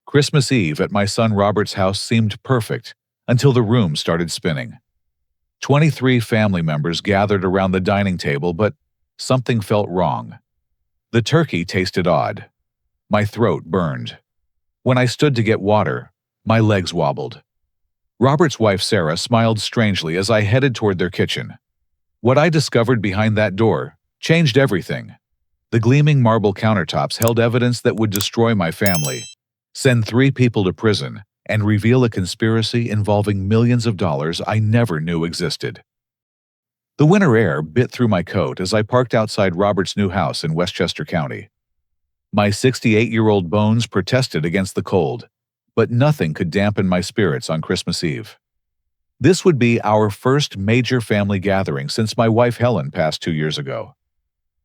Christmas Eve at my son Robert's house seemed perfect until the room started spinning. 23 family members gathered around the dining table, but something felt wrong. The turkey tasted odd. My throat burned. When I stood to get water, my legs wobbled. Robert's wife Sarah smiled strangely as I headed toward their kitchen. What I discovered behind that door changed everything. The gleaming marble countertops held evidence that would destroy my family, send 3 people to prison, and reveal a conspiracy involving millions of dollars I never knew existed. The winter air bit through my coat as I parked outside Robert's new house in Westchester County. My 68-year-old bones protested against the cold, but nothing could dampen my spirits on Christmas Eve. This would be our first major family gathering since my wife Helen passed 2 years ago.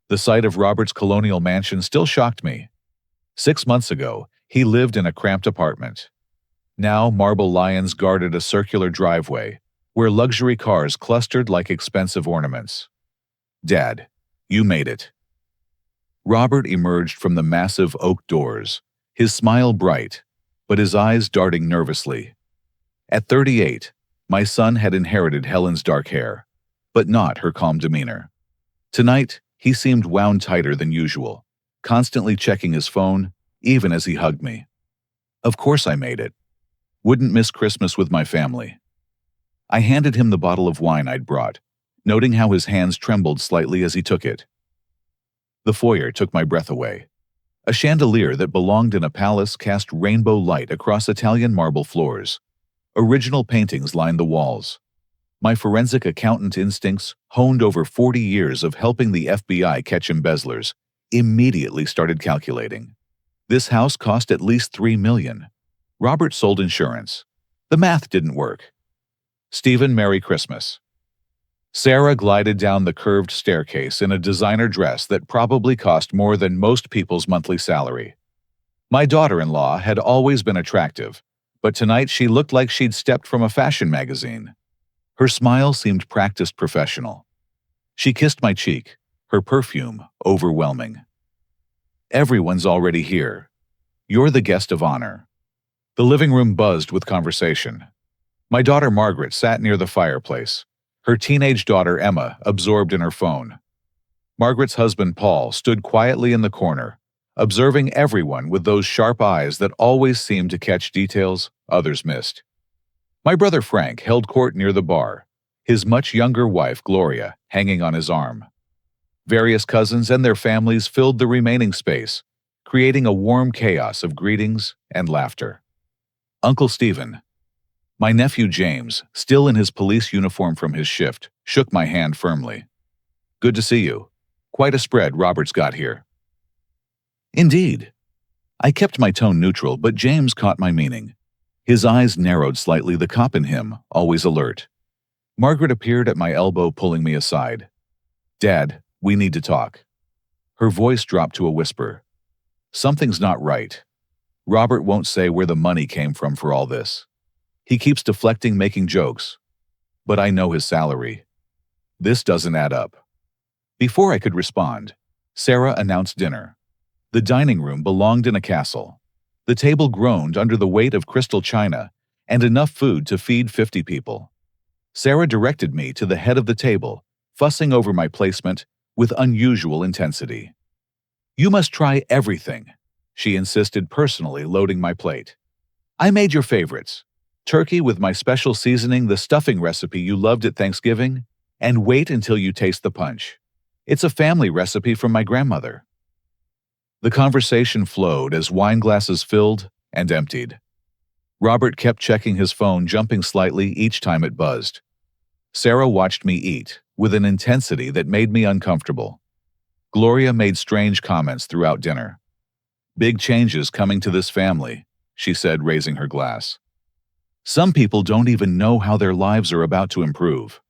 The sight of Robert's colonial mansion still shocked me. 6 months ago, he lived in a cramped apartment. Now, marble lions guarded a circular driveway, where luxury cars clustered like expensive ornaments. "Dad, you made it." Robert emerged from the massive oak doors, his smile bright, but his eyes darting nervously. At 38, my son had inherited Helen's dark hair, but not her calm demeanor. Tonight, he seemed wound tighter than usual, constantly checking his phone, even as he hugged me. Of course I made it. Wouldn't miss Christmas with my family. I handed him the bottle of wine I'd brought, noting how his hands trembled slightly as he took it. The foyer took my breath away. A chandelier that belonged in a palace cast rainbow light across Italian marble floors. Original paintings lined the walls. My forensic accountant instincts, honed over 40 years of helping the FBI catch embezzlers, immediately started calculating. This house cost at least $3 million. Robert sold insurance. The math didn't work. "Stephen, Merry Christmas." Sarah glided down the curved staircase in a designer dress that probably cost more than most people's monthly salary. My daughter-in-law had always been attractive, but tonight she looked like she'd stepped from a fashion magazine. Her smile seemed practiced professional. She kissed my cheek, her perfume overwhelming. "Everyone's already here. You're the guest of honor." The living room buzzed with conversation. My daughter Margaret sat near the fireplace, her teenage daughter Emma absorbed in her phone. Margaret's husband Paul stood quietly in the corner, observing everyone with those sharp eyes that always seemed to catch details others missed. My brother Frank held court near the bar, his much younger wife Gloria hanging on his arm. Various cousins and their families filled the remaining space, creating a warm chaos of greetings and laughter. Uncle Stephen. My nephew James, still in his police uniform from his shift, shook my hand firmly. "Good to see you. Quite a spread Robert's got here." "Indeed." I kept my tone neutral, but James caught my meaning. His eyes narrowed slightly, the cop in him, always alert. Margaret appeared at my elbow, pulling me aside. "Dad, we need to talk." Her voice dropped to a whisper. "Something's not right. Robert won't say where the money came from for all this. He keeps deflecting, making jokes. But I know his salary. This doesn't add up." Before I could respond, Sarah announced dinner. The dining room belonged in a castle. The table groaned under the weight of crystal china and enough food to feed 50 people. Sarah directed me to the head of the table, fussing over my placement with unusual intensity. "You must try everything," she insisted, personally loading my plate. "I made your favorites. Turkey with my special seasoning, the stuffing recipe you loved at Thanksgiving, and wait until you taste the punch. It's a family recipe from my grandmother." The conversation flowed as wine glasses filled and emptied. Robert kept checking his phone, jumping slightly each time it buzzed. Sarah watched me eat, with an intensity that made me uncomfortable. Gloria made strange comments throughout dinner. "Big changes coming to this family," she said, raising her glass. "Some people don't even know how their lives are about to improve."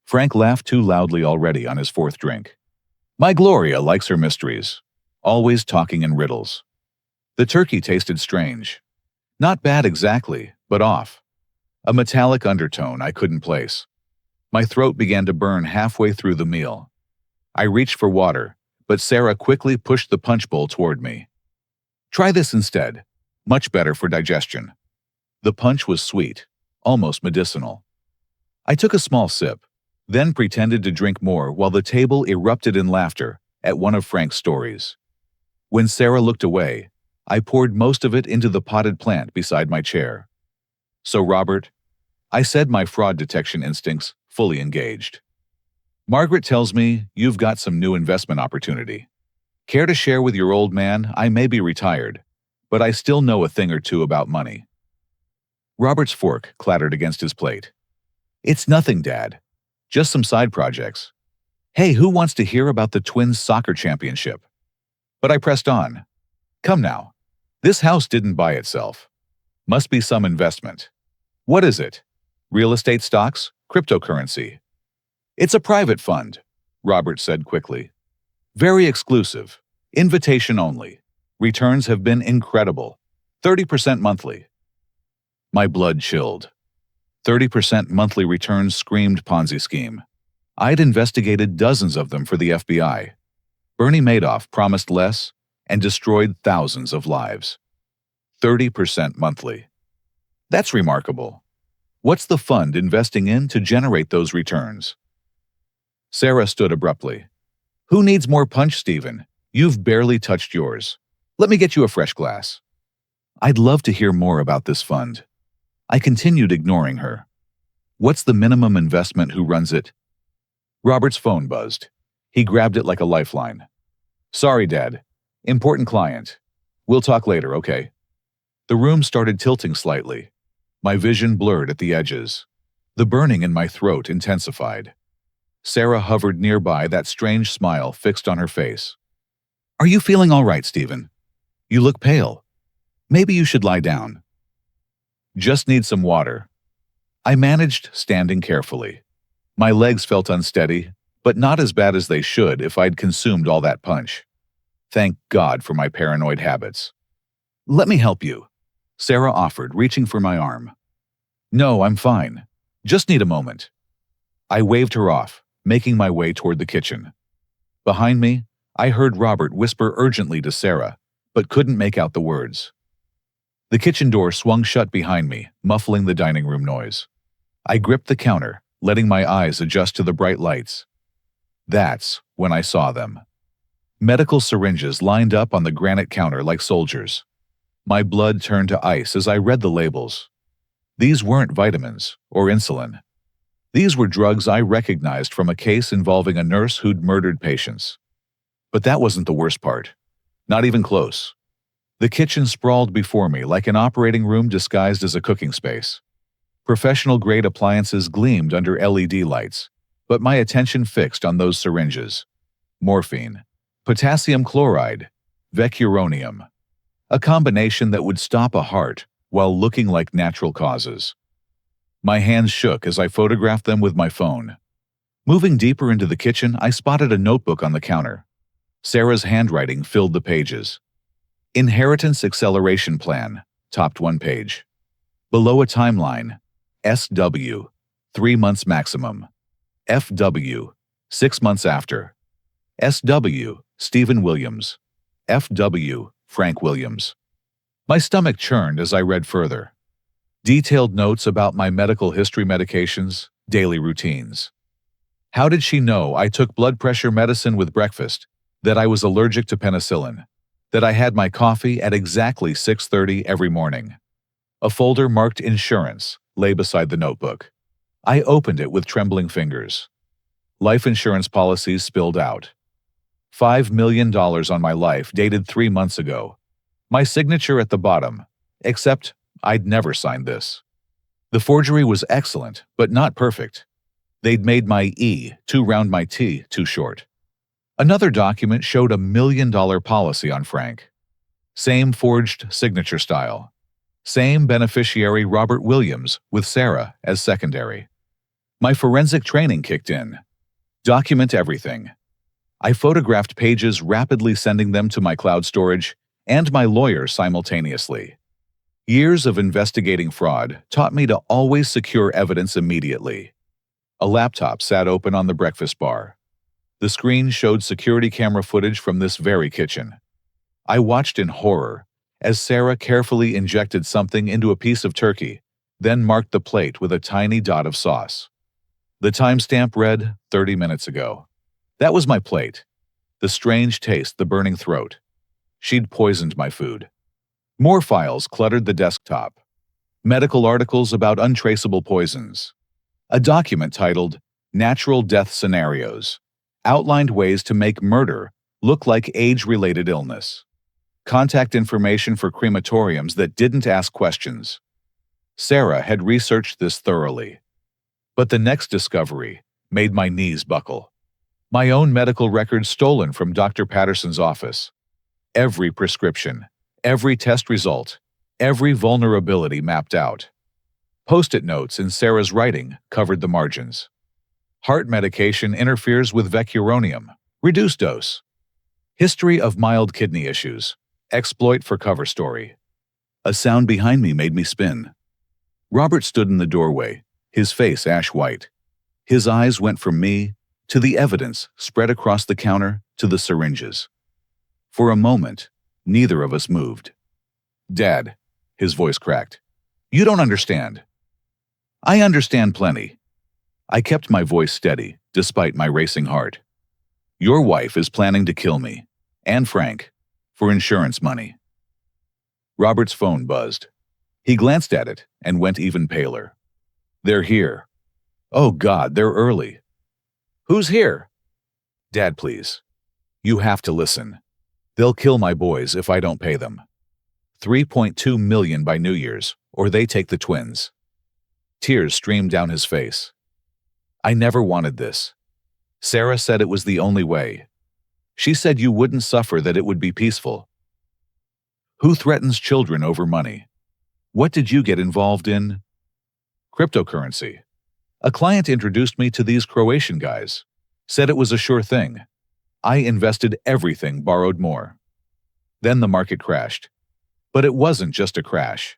Frank laughed too loudly already on his 4th drink. "My Gloria likes her mysteries, always talking in riddles." The turkey tasted strange. Not bad exactly, but off. A metallic undertone I couldn't place. My throat began to burn halfway through the meal. I reached for water, but Sarah quickly pushed the punch bowl toward me. "Try this instead. much better for digestion. The punch was sweet, almost medicinal. I took a small sip, then pretended to drink more while the table erupted in laughter at one of Frank's stories. When Sarah looked away, I poured most of it into the potted plant beside my chair. "So, Robert," I said, my fraud detection instincts fully engaged. "Margaret tells me you've got some new investment opportunity. Care to share with your old man? I may be retired, but I still know a thing or two about money." Robert's fork clattered against his plate. "It's nothing, Dad. Just some side projects. Hey, who wants to hear about the Twins soccer championship?" But I pressed on. "Come now. This house didn't buy itself. Must be some investment. What is it? Real estate stocks? Cryptocurrency?" "It's a private fund," Robert said quickly. "Very exclusive. Invitation only. Returns have been incredible. 30% monthly." My blood chilled. 30% monthly returns screamed Ponzi scheme. I'd investigated dozens of them for the FBI. Bernie Madoff promised less and destroyed thousands of lives. 30% monthly. That's remarkable. What's the fund investing in to generate those returns? Sarah stood abruptly. "Who needs more punch, Stephen? You've barely touched yours. Let me get you a fresh glass." "I'd love to hear more about this fund." I continued ignoring her. "What's the minimum investment? Who runs it?" Robert's phone buzzed. He grabbed it like a lifeline. "Sorry, Dad. Important client. We'll talk later, okay?" The room started tilting slightly. My vision blurred at the edges. The burning in my throat intensified. Sarah hovered nearby, that strange smile fixed on her face. "Are you feeling all right, Stephen? You look pale. Maybe you should lie down." "Just need some water." I managed, standing carefully. My legs felt unsteady, but not as bad as they should if I'd consumed all that punch. Thank God for my paranoid habits. "Let me help you," Sarah offered, reaching for my arm. "No, I'm fine. Just need a moment." I waved her off, making my way toward the kitchen. Behind me, I heard Robert whisper urgently to Sarah, but couldn't make out the words. The kitchen door swung shut behind me, muffling the dining room noise. I gripped the counter, letting my eyes adjust to the bright lights. That's when I saw them. Medical syringes lined up on the granite counter like soldiers. My blood turned to ice as I read the labels. These weren't vitamins or insulin. These were drugs I recognized from a case involving a nurse who'd murdered patients. But that wasn't the worst part. Not even close. The kitchen sprawled before me like an operating room disguised as a cooking space. Professional-grade appliances gleamed under LED lights, but my attention fixed on those syringes. Morphine, potassium chloride, vecuronium. A combination that would stop a heart while looking like natural causes. My hands shook as I photographed them with my phone. Moving deeper into the kitchen, I spotted a notebook on the counter. Sarah's handwriting filled the pages. Inheritance Acceleration Plan topped one page. Below a timeline, SW, 3 months maximum. FW, 6 months after. SW, Stephen Williams. FW, Frank Williams. My stomach churned as I read further. Detailed notes about my medical history, medications, daily routines. How did she know I took blood pressure medicine with breakfast, that I was allergic to penicillin, that I had my coffee at exactly 6:30 every morning? A folder marked Insurance lay beside the notebook. I opened it with trembling fingers. Life insurance policies spilled out. $5 million on my life, dated 3 months ago. My signature at the bottom, except I'd never signed this. The forgery was excellent, but not perfect. They'd made my E too round, my T too short. Another document showed $1 million policy on Frank. Same forged signature style. Same beneficiary, Robert Williams, with Sarah as secondary. My forensic training kicked in. Document everything. I photographed pages, rapidly sending them to my cloud storage and my lawyer simultaneously. Years of investigating fraud taught me to always secure evidence immediately. A laptop sat open on the breakfast bar. The screen showed security camera footage from this very kitchen. I watched in horror as Sarah carefully injected something into a piece of turkey, then marked the plate with a tiny dot of sauce. The timestamp read 30 minutes ago. That was my plate. The strange taste, the burning throat. She'd poisoned my food. More files cluttered the desktop. Medical articles about untraceable poisons. A document titled Natural Death Scenarios outlined ways to make murder look like age-related illness. Contact information for crematoriums that didn't ask questions. Sarah had researched this thoroughly. But the next discovery made my knees buckle. My own medical records stolen from Dr. Patterson's office. Every prescription, every test result, every vulnerability mapped out. Post-it notes in Sarah's writing covered the margins. Heart medication interferes with vecuronium. Reduced dose. History of mild kidney issues. Exploit for cover story. A sound behind me made me spin. Robert stood in the doorway, his face ash-white. His eyes went from me to the evidence spread across the counter to the syringes. For a moment, neither of us moved. "Dad," his voice cracked. "You don't understand." "I understand plenty." I kept my voice steady, despite my racing heart. "Your wife is planning to kill me, and Frank, for insurance money." Robert's phone buzzed. He glanced at it and went even paler. "They're here." "Oh God, they're early." "Who's here?" "Dad, please. You have to listen. They'll kill my boys if I don't pay them. 3.2 million by New Year's, or they take the twins." Tears streamed down his face. "I never wanted this. Sarah said it was the only way. She said you wouldn't suffer, that it would be peaceful." "Who threatens children over money? What did you get involved in?" "Cryptocurrency. A client introduced me to these Croatian guys. Said it was a sure thing. I invested everything, borrowed more. Then the market crashed. But it wasn't just a crash.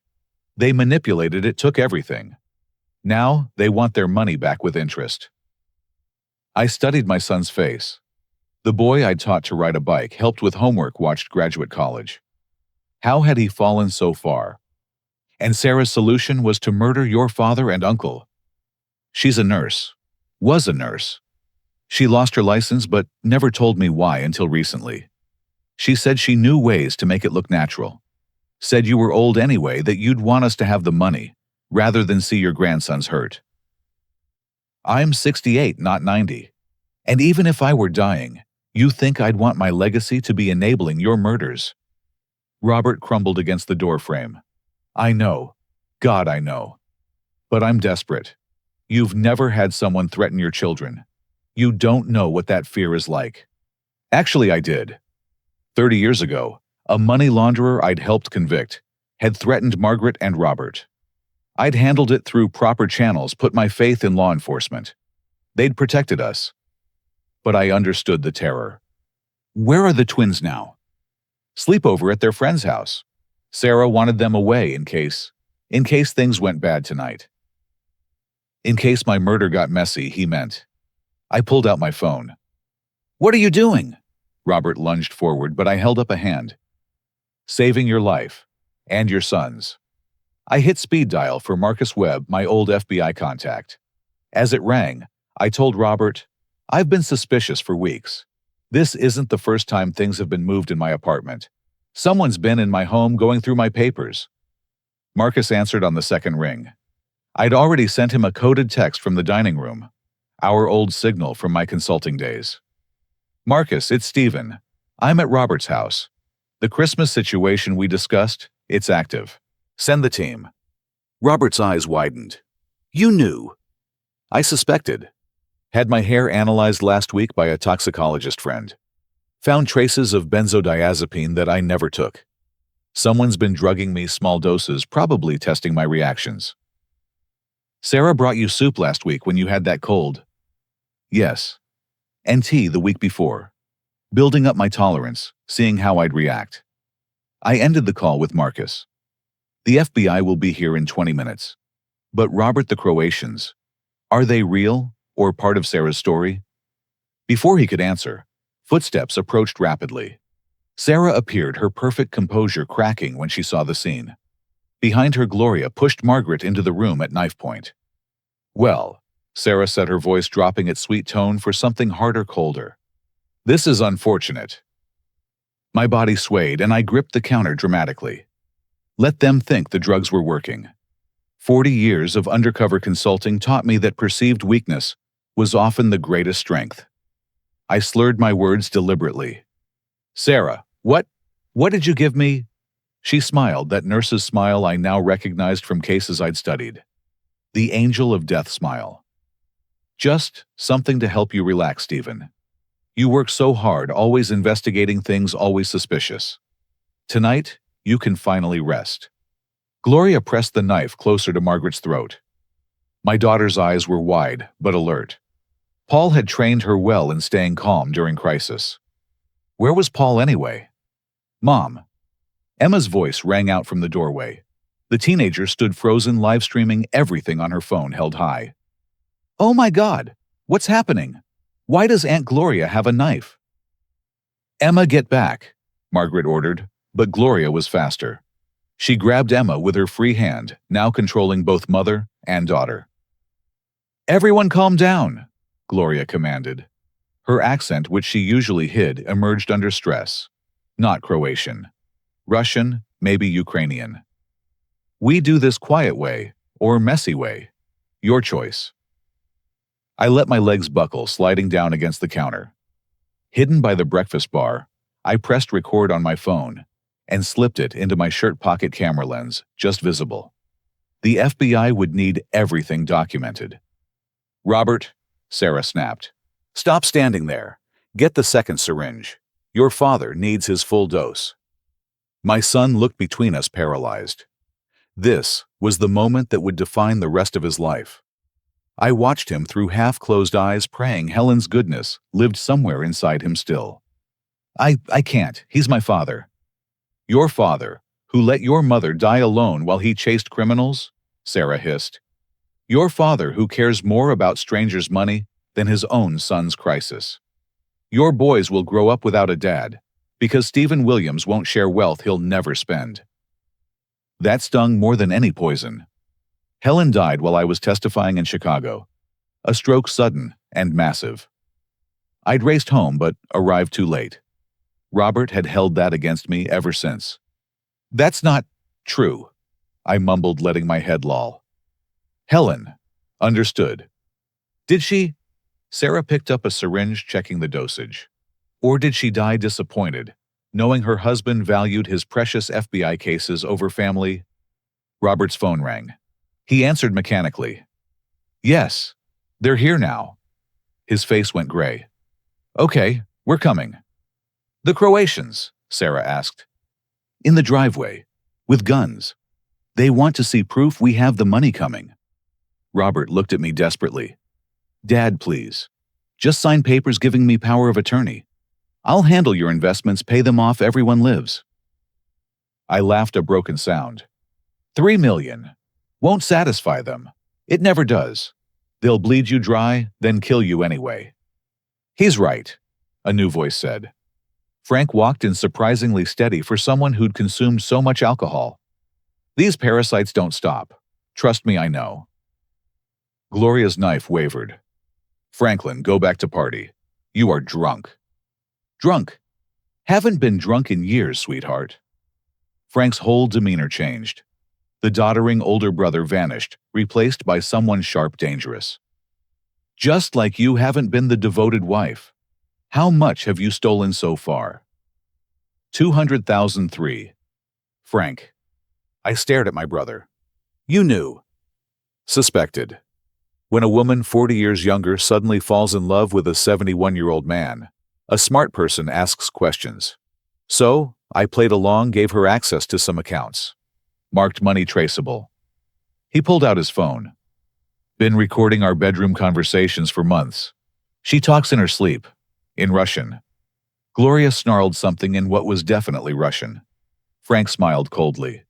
They manipulated it, took everything. Now they want their money back with interest." I studied my son's face. The boy I'd taught to ride a bike, helped with homework, watched graduate college. How had he fallen so far? And Sarah's solution was to murder your father and uncle. She's a nurse. Was a nurse. She lost her license but never told me why until recently. She said she knew ways to make it look natural. Said you were old anyway, that you'd want us to have the money, rather than see your grandsons hurt. I'm 68, not 90. And even if I were dying, you think I'd want my legacy to be enabling your murders? Robert crumbled against the doorframe. I know. God, I know. But I'm desperate. You've never had someone threaten your children. You don't know what that fear is like. Actually, I did. 30 years ago, a money launderer I'd helped convict had threatened Margaret and Robert. I'd handled it through proper channels, put my faith in law enforcement. They'd protected us. But I understood the terror. Where are the twins now? Sleepover at their friend's house. Sarah wanted them away in case things went bad tonight. In case my murder got messy, he meant. I pulled out my phone. What are you doing? Robert lunged forward, but I held up a hand. Saving your life. And your son's. I hit speed dial for Marcus Webb, my old FBI contact. As it rang, I told Robert, I've been suspicious for weeks. This isn't the first time things have been moved in my apartment. Someone's been in my home going through my papers. Marcus answered on the second ring. I'd already sent him a coded text from the dining room, our old signal from my consulting days. Marcus, it's Stephen. I'm at Robert's house. The Christmas situation we discussed, it's active. Send the team. Robert's eyes widened. You knew. I suspected. Had my hair analyzed last week by a toxicologist friend. Found traces of benzodiazepine that I never took. Someone's been drugging me small doses, probably testing my reactions. Sarah brought you soup last week when you had that cold. Yes. And tea the week before. Building up my tolerance, seeing how I'd react. I ended the call with Marcus. The FBI will be here in 20 minutes. But Robert, the Croatians, are they real or part of Sarah's story? Before he could answer, footsteps approached rapidly. Sarah appeared, her perfect composure cracking when she saw the scene. Behind her, Gloria pushed Margaret into the room at knife point. "Well," Sarah said, her voice dropping its sweet tone for something harder, colder. "This is unfortunate." My body swayed and I gripped the counter dramatically. Let them think the drugs were working. 40 years of undercover consulting taught me that perceived weakness was often the greatest strength. I slurred my words deliberately. "Sarah, what did you give me?" She smiled, that nurse's smile I now recognized from cases I'd studied. The angel of death smile. "Just something to help you relax, Stephen. You work so hard, always investigating things, always suspicious. Tonight, you can finally rest." Gloria pressed the knife closer to Margaret's throat. My daughter's eyes were wide, but alert. Paul had trained her well in staying calm during crisis. Where was Paul anyway? "Mom." Emma's voice rang out from the doorway. The teenager stood frozen, live streaming everything on her phone held high. "Oh my God! What's happening? Why does Aunt Gloria have a knife?" "Emma, get back," Margaret ordered, but Gloria was faster. She grabbed Emma with her free hand, now controlling both mother and daughter. "Everyone calm down," Gloria commanded. Her accent, which she usually hid, emerged under stress. Not Croatian. Russian, maybe Ukrainian. "We do this quiet way, or messy way. Your choice." I let my legs buckle, sliding down against the counter. Hidden by the breakfast bar, I pressed record on my phone and slipped it into my shirt pocket, camera lens, just visible. The FBI would need everything documented. "Robert," Sarah snapped. "Stop standing there. Get the second syringe. Your father needs his full dose." My son looked between us, paralyzed. This was the moment that would define the rest of his life. I watched him through half-closed eyes, praying Helen's goodness lived somewhere inside him still. I can't. He's my father." "Your father, who let your mother die alone while he chased criminals?" Sarah hissed. "Your father who cares more about strangers' money than his own son's crisis. Your boys will grow up without a dad, because Stephen Williams won't share wealth he'll never spend." That stung more than any poison. Helen died while I was testifying in Chicago. A stroke, sudden and massive. I'd raced home but arrived too late. Robert had held that against me ever since. "That's not true," I mumbled, letting my head loll. "Helen understood." "Did she?" Sarah picked up a syringe, checking the dosage. "Or did she die disappointed, knowing her husband valued his precious FBI cases over family?" Robert's phone rang. He answered mechanically. "Yes, they're here now." His face went gray. "Okay, we're coming." "The Croatians?" Sarah asked. "In the driveway, with guns. They want to see proof we have the money coming." Robert looked at me desperately. "Dad, please. Just sign papers giving me power of attorney. I'll handle your investments, pay them off, everyone lives." I laughed a broken sound. $3 million. Won't satisfy them. It never does. They'll bleed you dry, then kill you anyway." "He's right," a new voice said. Frank walked in, surprisingly steady for someone who'd consumed so much alcohol. "These parasites don't stop. Trust me, I know." Gloria's knife wavered. "Franklin, go back to party. You are drunk." "Drunk? Haven't been drunk in years, sweetheart." Frank's whole demeanor changed. The doddering older brother vanished, replaced by someone sharp, dangerous. "Just like you haven't been the devoted wife. How much have you stolen so far?" 200,003. Frank. I stared at my brother. "You knew." Suspected. When a woman 40 years younger suddenly falls in love with a 71-year-old man, a smart person asks questions. So, I played along, gave her access to some accounts. Marked money traceable. He pulled out his phone. "Been recording our bedroom conversations for months. She talks in her sleep. In Russian." Gloria snarled something in what was definitely Russian. Frank smiled coldly.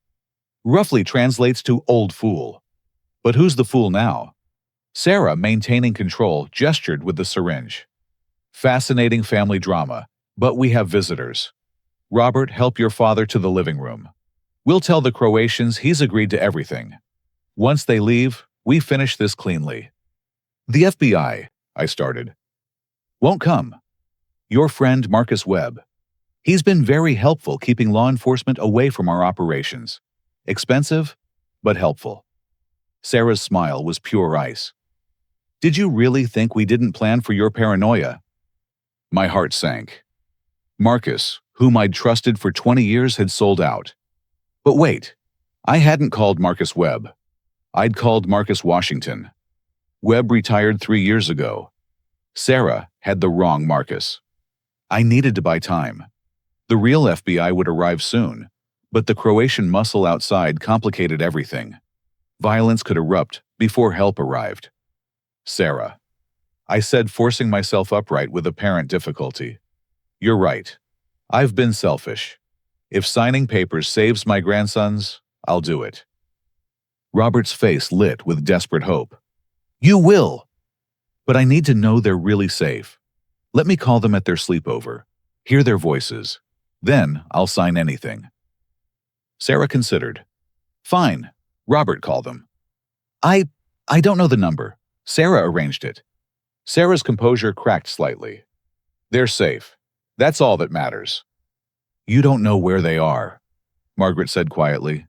"Roughly translates to old fool. But who's the fool now?" Sarah, maintaining control, gestured with the syringe. "Fascinating family drama, but we have visitors." Robert, help your father to the living room. We'll tell the Croatians he's agreed to everything. Once they leave, we finish this cleanly. The FBI, I started. Won't come. Your friend Marcus Webb. He's been very helpful keeping law enforcement away from our operations. Expensive, but helpful. Sarah's smile was pure ice. Did you really think we didn't plan for your paranoia? My heart sank. Marcus, whom I'd trusted for 20 years, had sold out. But wait, I hadn't called Marcus Webb. I'd called Marcus Washington. Webb retired 3 years ago. Sarah had the wrong Marcus. I needed to buy time. The real FBI would arrive soon, but the Croatian muscle outside complicated everything. Violence could erupt before help arrived. Sarah, I said, forcing myself upright with apparent difficulty. You're right. I've been selfish. If signing papers saves my grandsons, I'll do it. Robert's face lit with desperate hope. You will! But I need to know they're really safe. Let me call them at their sleepover. Hear their voices. Then I'll sign anything. Sarah considered. Fine. Robert, call them. I don't know the number. Sarah arranged it. Sarah's composure cracked slightly. They're safe. That's all that matters. You don't know where they are, Margaret said quietly.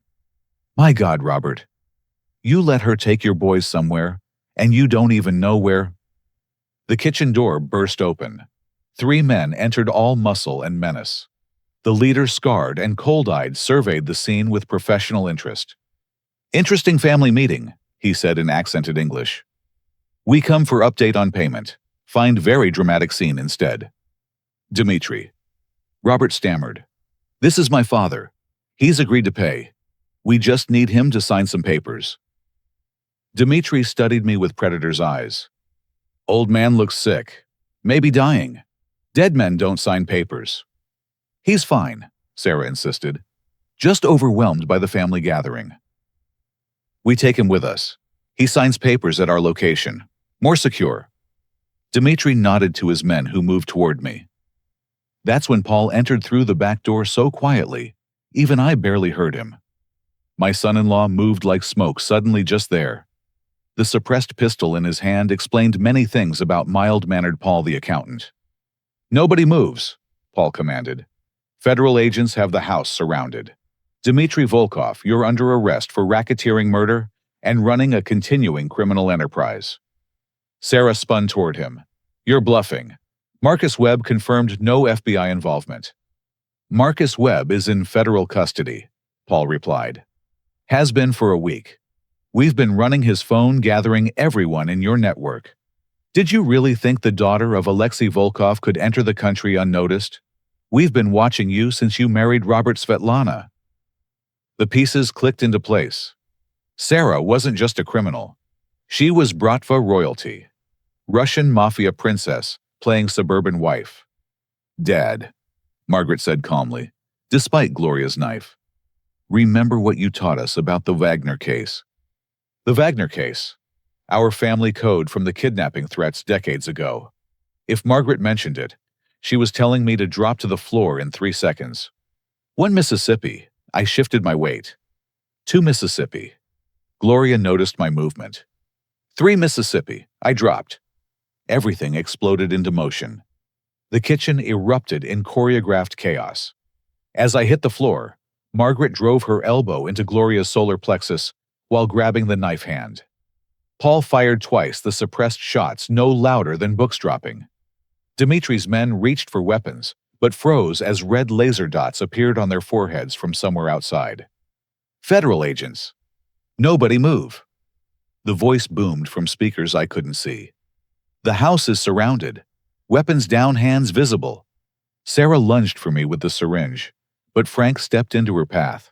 My God, Robert. You let her take your boys somewhere, and you don't even know where. The kitchen door burst open. 3 men entered, all muscle and menace. The leader, scarred and cold-eyed, surveyed the scene with professional interest. Interesting family meeting, he said in accented English. We come for update on payment. Find very dramatic scene instead. Dmitri. Robert stammered. This is my father. He's agreed to pay. We just need him to sign some papers. Dmitri studied me with predator's eyes. Old man looks sick. Maybe dying. Dead men don't sign papers. He's fine, Sarah insisted. Just overwhelmed by the family gathering. We take him with us. He signs papers at our location. More secure. Dmitri nodded to his men, who moved toward me. That's when Paul entered through the back door so quietly, even I barely heard him. My son-in-law moved like smoke suddenly just there. The suppressed pistol in his hand explained many things about mild-mannered Paul the accountant. Nobody moves, Paul commanded. Federal agents have the house surrounded. Dmitri Volkov, you're under arrest for racketeering murder and running a continuing criminal enterprise. Sarah spun toward him. You're bluffing. Marcus Webb confirmed no FBI involvement. Marcus Webb is in federal custody, Paul replied. Has been for a week. We've been running his phone, gathering everyone in your network. Did you really think the daughter of Alexei Volkov could enter the country unnoticed? We've been watching you since you married Robert Svetlana. The pieces clicked into place. Sarah wasn't just a criminal. She was Bratva royalty. Russian mafia princess playing suburban wife. Dad, Margaret said calmly, despite Gloria's knife. Remember what you taught us about the Wagner case. The Wagner case. Our family code from the kidnapping threats decades ago. If Margaret mentioned it, she was telling me to drop to the floor in 3 seconds. 1 Mississippi, I shifted my weight. 2 Mississippi. Gloria noticed my movement. 3 Mississippi, I dropped. Everything exploded into motion. The kitchen erupted in choreographed chaos. As I hit the floor, Margaret drove her elbow into Gloria's solar plexus while grabbing the knife hand. Paul fired twice, the suppressed shots no louder than books dropping. Dimitri's men reached for weapons, but froze as red laser dots appeared on their foreheads from somewhere outside. Federal agents. Nobody move. The voice boomed from speakers I couldn't see. The house is surrounded. Weapons down, hands visible. Sarah lunged for me with the syringe, but Frank stepped into her path.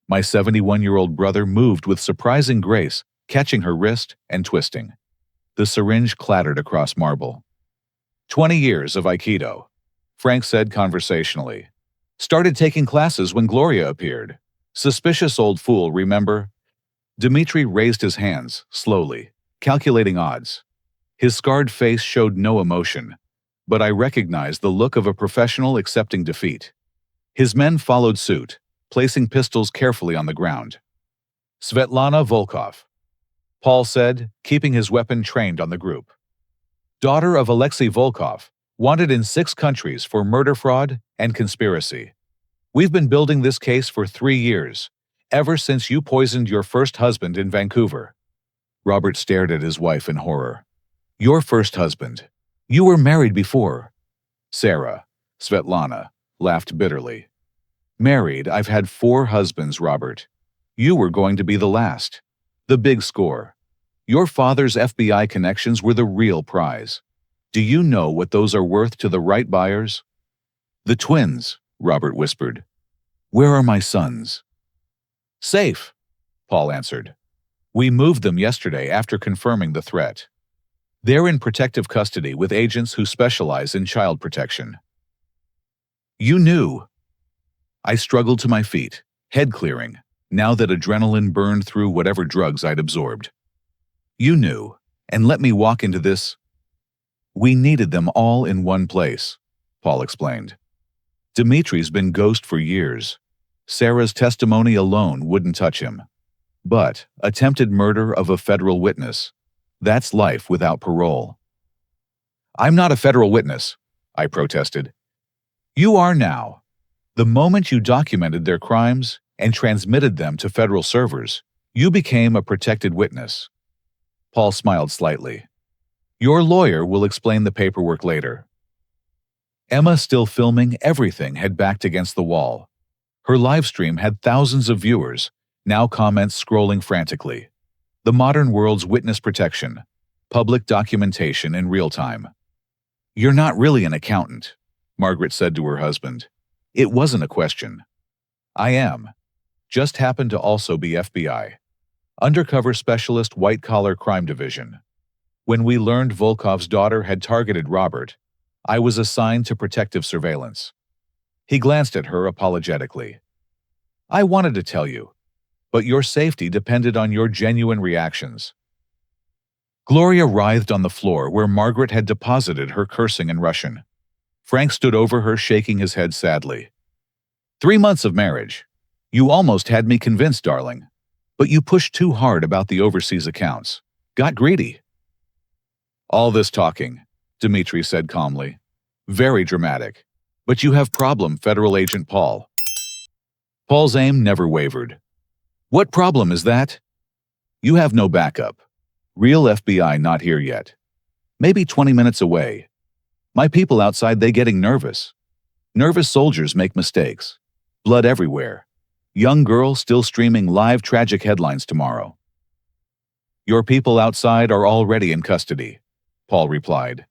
My 71-year-old brother moved with surprising grace, catching her wrist and twisting. The syringe clattered across marble. 20 years of Aikido, Frank said conversationally. Started taking classes when Gloria appeared. Suspicious old fool, remember? Dmitri raised his hands, slowly, calculating odds. His scarred face showed no emotion, but I recognized the look of a professional accepting defeat. His men followed suit, placing pistols carefully on the ground. Svetlana Volkov, Paul said, keeping his weapon trained on the group. Daughter of Alexei Volkov, wanted in 6 countries for murder fraud and conspiracy. We've been building this case for 3 years, ever since you poisoned your first husband in Vancouver. Robert stared at his wife in horror. Your first husband. You were married before. Sarah, Svetlana, laughed bitterly. Married, I've had 4 husbands, Robert. You were going to be the last. The big score. Your father's FBI connections were the real prize. Do you know what those are worth to the right buyers? The twins, Robert whispered. Where are my sons? Safe, Paul answered. We moved them yesterday after confirming the threat. They're in protective custody with agents who specialize in child protection. You knew. I struggled to my feet, head clearing, now that adrenaline burned through whatever drugs I'd absorbed. You knew, and let me walk into this. We needed them all in one place, Paul explained. Dimitri's been ghost for years. Sarah's testimony alone wouldn't touch him. But attempted murder of a federal witness, that's life without parole. I'm not a federal witness, I protested. You are now. The moment you documented their crimes and transmitted them to federal servers, you became a protected witness. Paul smiled slightly. Your lawyer will explain the paperwork later. Emma, still filming everything, had backed against the wall. Her live stream had thousands of viewers, now comments scrolling frantically. The modern world's witness protection, public documentation in real time. You're not really an accountant, Margaret said to her husband. It wasn't a question. I am. Just happened to also be FBI. Undercover Specialist White-Collar Crime Division. When we learned Volkov's daughter had targeted Robert, I was assigned to protective surveillance. He glanced at her apologetically. I wanted to tell you, but your safety depended on your genuine reactions. Gloria writhed on the floor where Margaret had deposited her, cursing in Russian. Frank stood over her, shaking his head sadly. 3 months of marriage. You almost had me convinced, darling. But you pushed too hard about the overseas accounts. Got greedy. All this talking, Dimitri said calmly. Very dramatic. But you have problem, Federal Agent Paul. Paul's aim never wavered. What problem is that? You have no backup. Real FBI not here yet. Maybe 20 minutes away. My people outside, they getting nervous. Nervous soldiers make mistakes. Blood everywhere. Young girl still streaming live tragic headlines tomorrow. Your people outside are already in custody, Paul replied.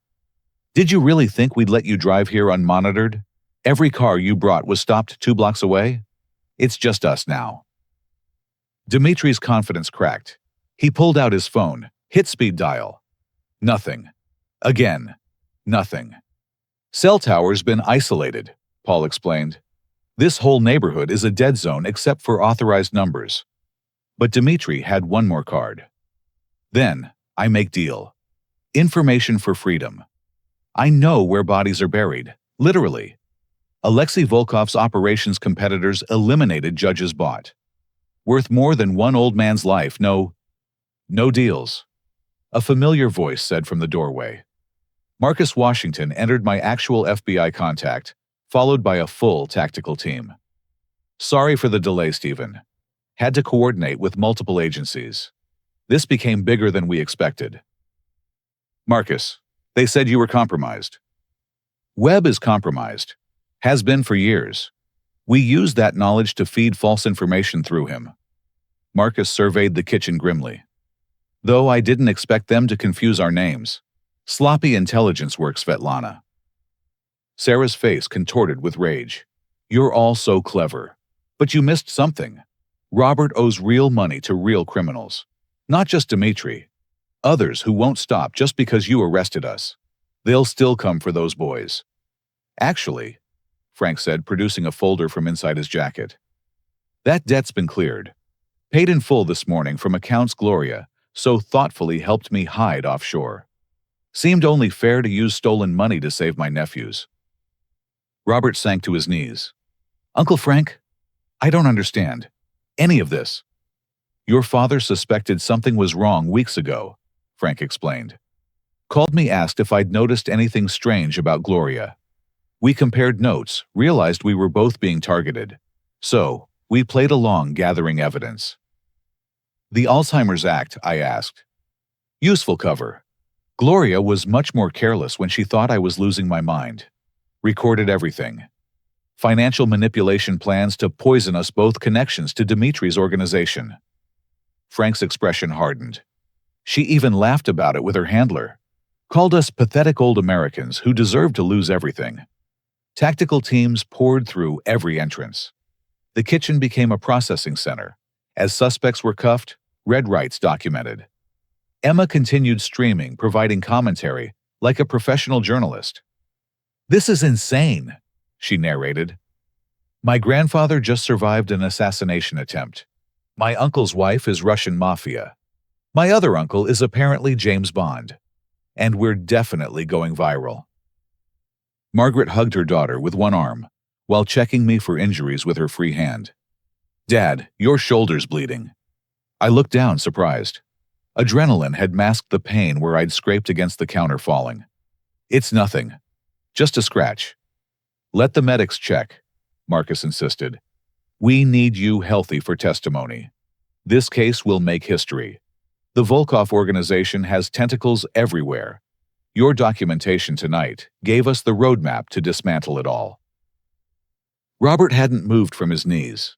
Did you really think we'd let you drive here unmonitored? Every car you brought was stopped 2 blocks away? It's just us now. Dimitri's confidence cracked. He pulled out his phone, hit speed dial. Nothing. Again. Nothing. Cell tower's been isolated, Paul explained. This whole neighborhood is a dead zone except for authorized numbers. But Dimitri had one more card. Then, I make deal. Information for freedom. I know where bodies are buried, literally. Alexei Volkov's operations competitors eliminated Judge's bot. Worth more than one old man's life, no deals. A familiar voice said from the doorway. Marcus Washington entered, my actual FBI contact, followed by a full tactical team. Sorry for the delay, Stephen. Had to coordinate with multiple agencies. This became bigger than we expected. Marcus, they said you were compromised. Webb is compromised. Has been for years. We used that knowledge to feed false information through him. Marcus surveyed the kitchen grimly. Though I didn't expect them to confuse our names. Sloppy intelligence work, Svetlana. Sarah's face contorted with rage. You're all so clever. But you missed something. Robert owes real money to real criminals. Not just Dimitri. Others who won't stop just because you arrested us. They'll still come for those boys. Actually, Frank said, producing a folder from inside his jacket. That debt's been cleared. Paid in full this morning from accounts Gloria so thoughtfully helped me hide offshore. Seemed only fair to use stolen money to save my nephews. Robert sank to his knees. Uncle Frank, I don't understand any of this. Your father suspected something was wrong weeks ago, Frank explained. Called me, asked if I'd noticed anything strange about Gloria. We compared notes, realized we were both being targeted. So, we played along, gathering evidence. The Alzheimer's Act, I asked. Useful cover. Gloria was much more careless when she thought I was losing my mind. Recorded everything. Financial manipulation plans to poison us both, connections to Dimitri's organization. Frank's expression hardened. She even laughed about it with her handler. Called us pathetic old Americans who deserved to lose everything. Tactical teams poured through every entrance. The kitchen became a processing center. As suspects were cuffed, red rights documented. Emma continued streaming, providing commentary like a professional journalist. This is insane, she narrated. My grandfather just survived an assassination attempt. My uncle's wife is Russian mafia. My other uncle is apparently James Bond. And we're definitely going viral. Margaret hugged her daughter with one arm, while checking me for injuries with her free hand. Dad, your shoulder's bleeding. I looked down, surprised. Adrenaline had masked the pain where I'd scraped against the counter, falling. It's nothing. Just a scratch. Let the medics check, Marcus insisted. We need you healthy for testimony. This case will make history. The Volkov organization has tentacles everywhere. Your documentation tonight gave us the roadmap to dismantle it all. Robert hadn't moved from his knees.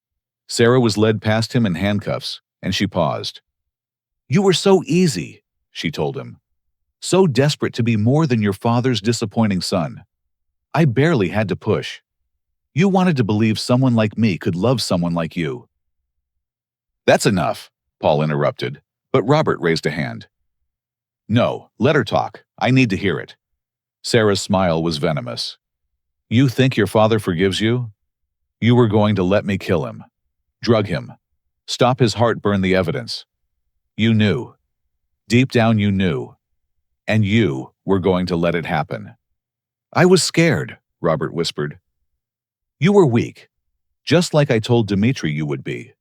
Sarah was led past him in handcuffs, and she paused. You were so easy, she told him. So desperate to be more than your father's disappointing son. I barely had to push. You wanted to believe someone like me could love someone like you. That's enough, Paul interrupted, but Robert raised a hand. No, let her talk. I need to hear it. Sarah's smile was venomous. You think your father forgives you? You were going to let me kill him. Drug him. Stop his heart, burn the evidence. You knew. Deep down you knew. And you were going to let it happen. I was scared, Robert whispered. You were weak. Just like I told Dimitri you would be.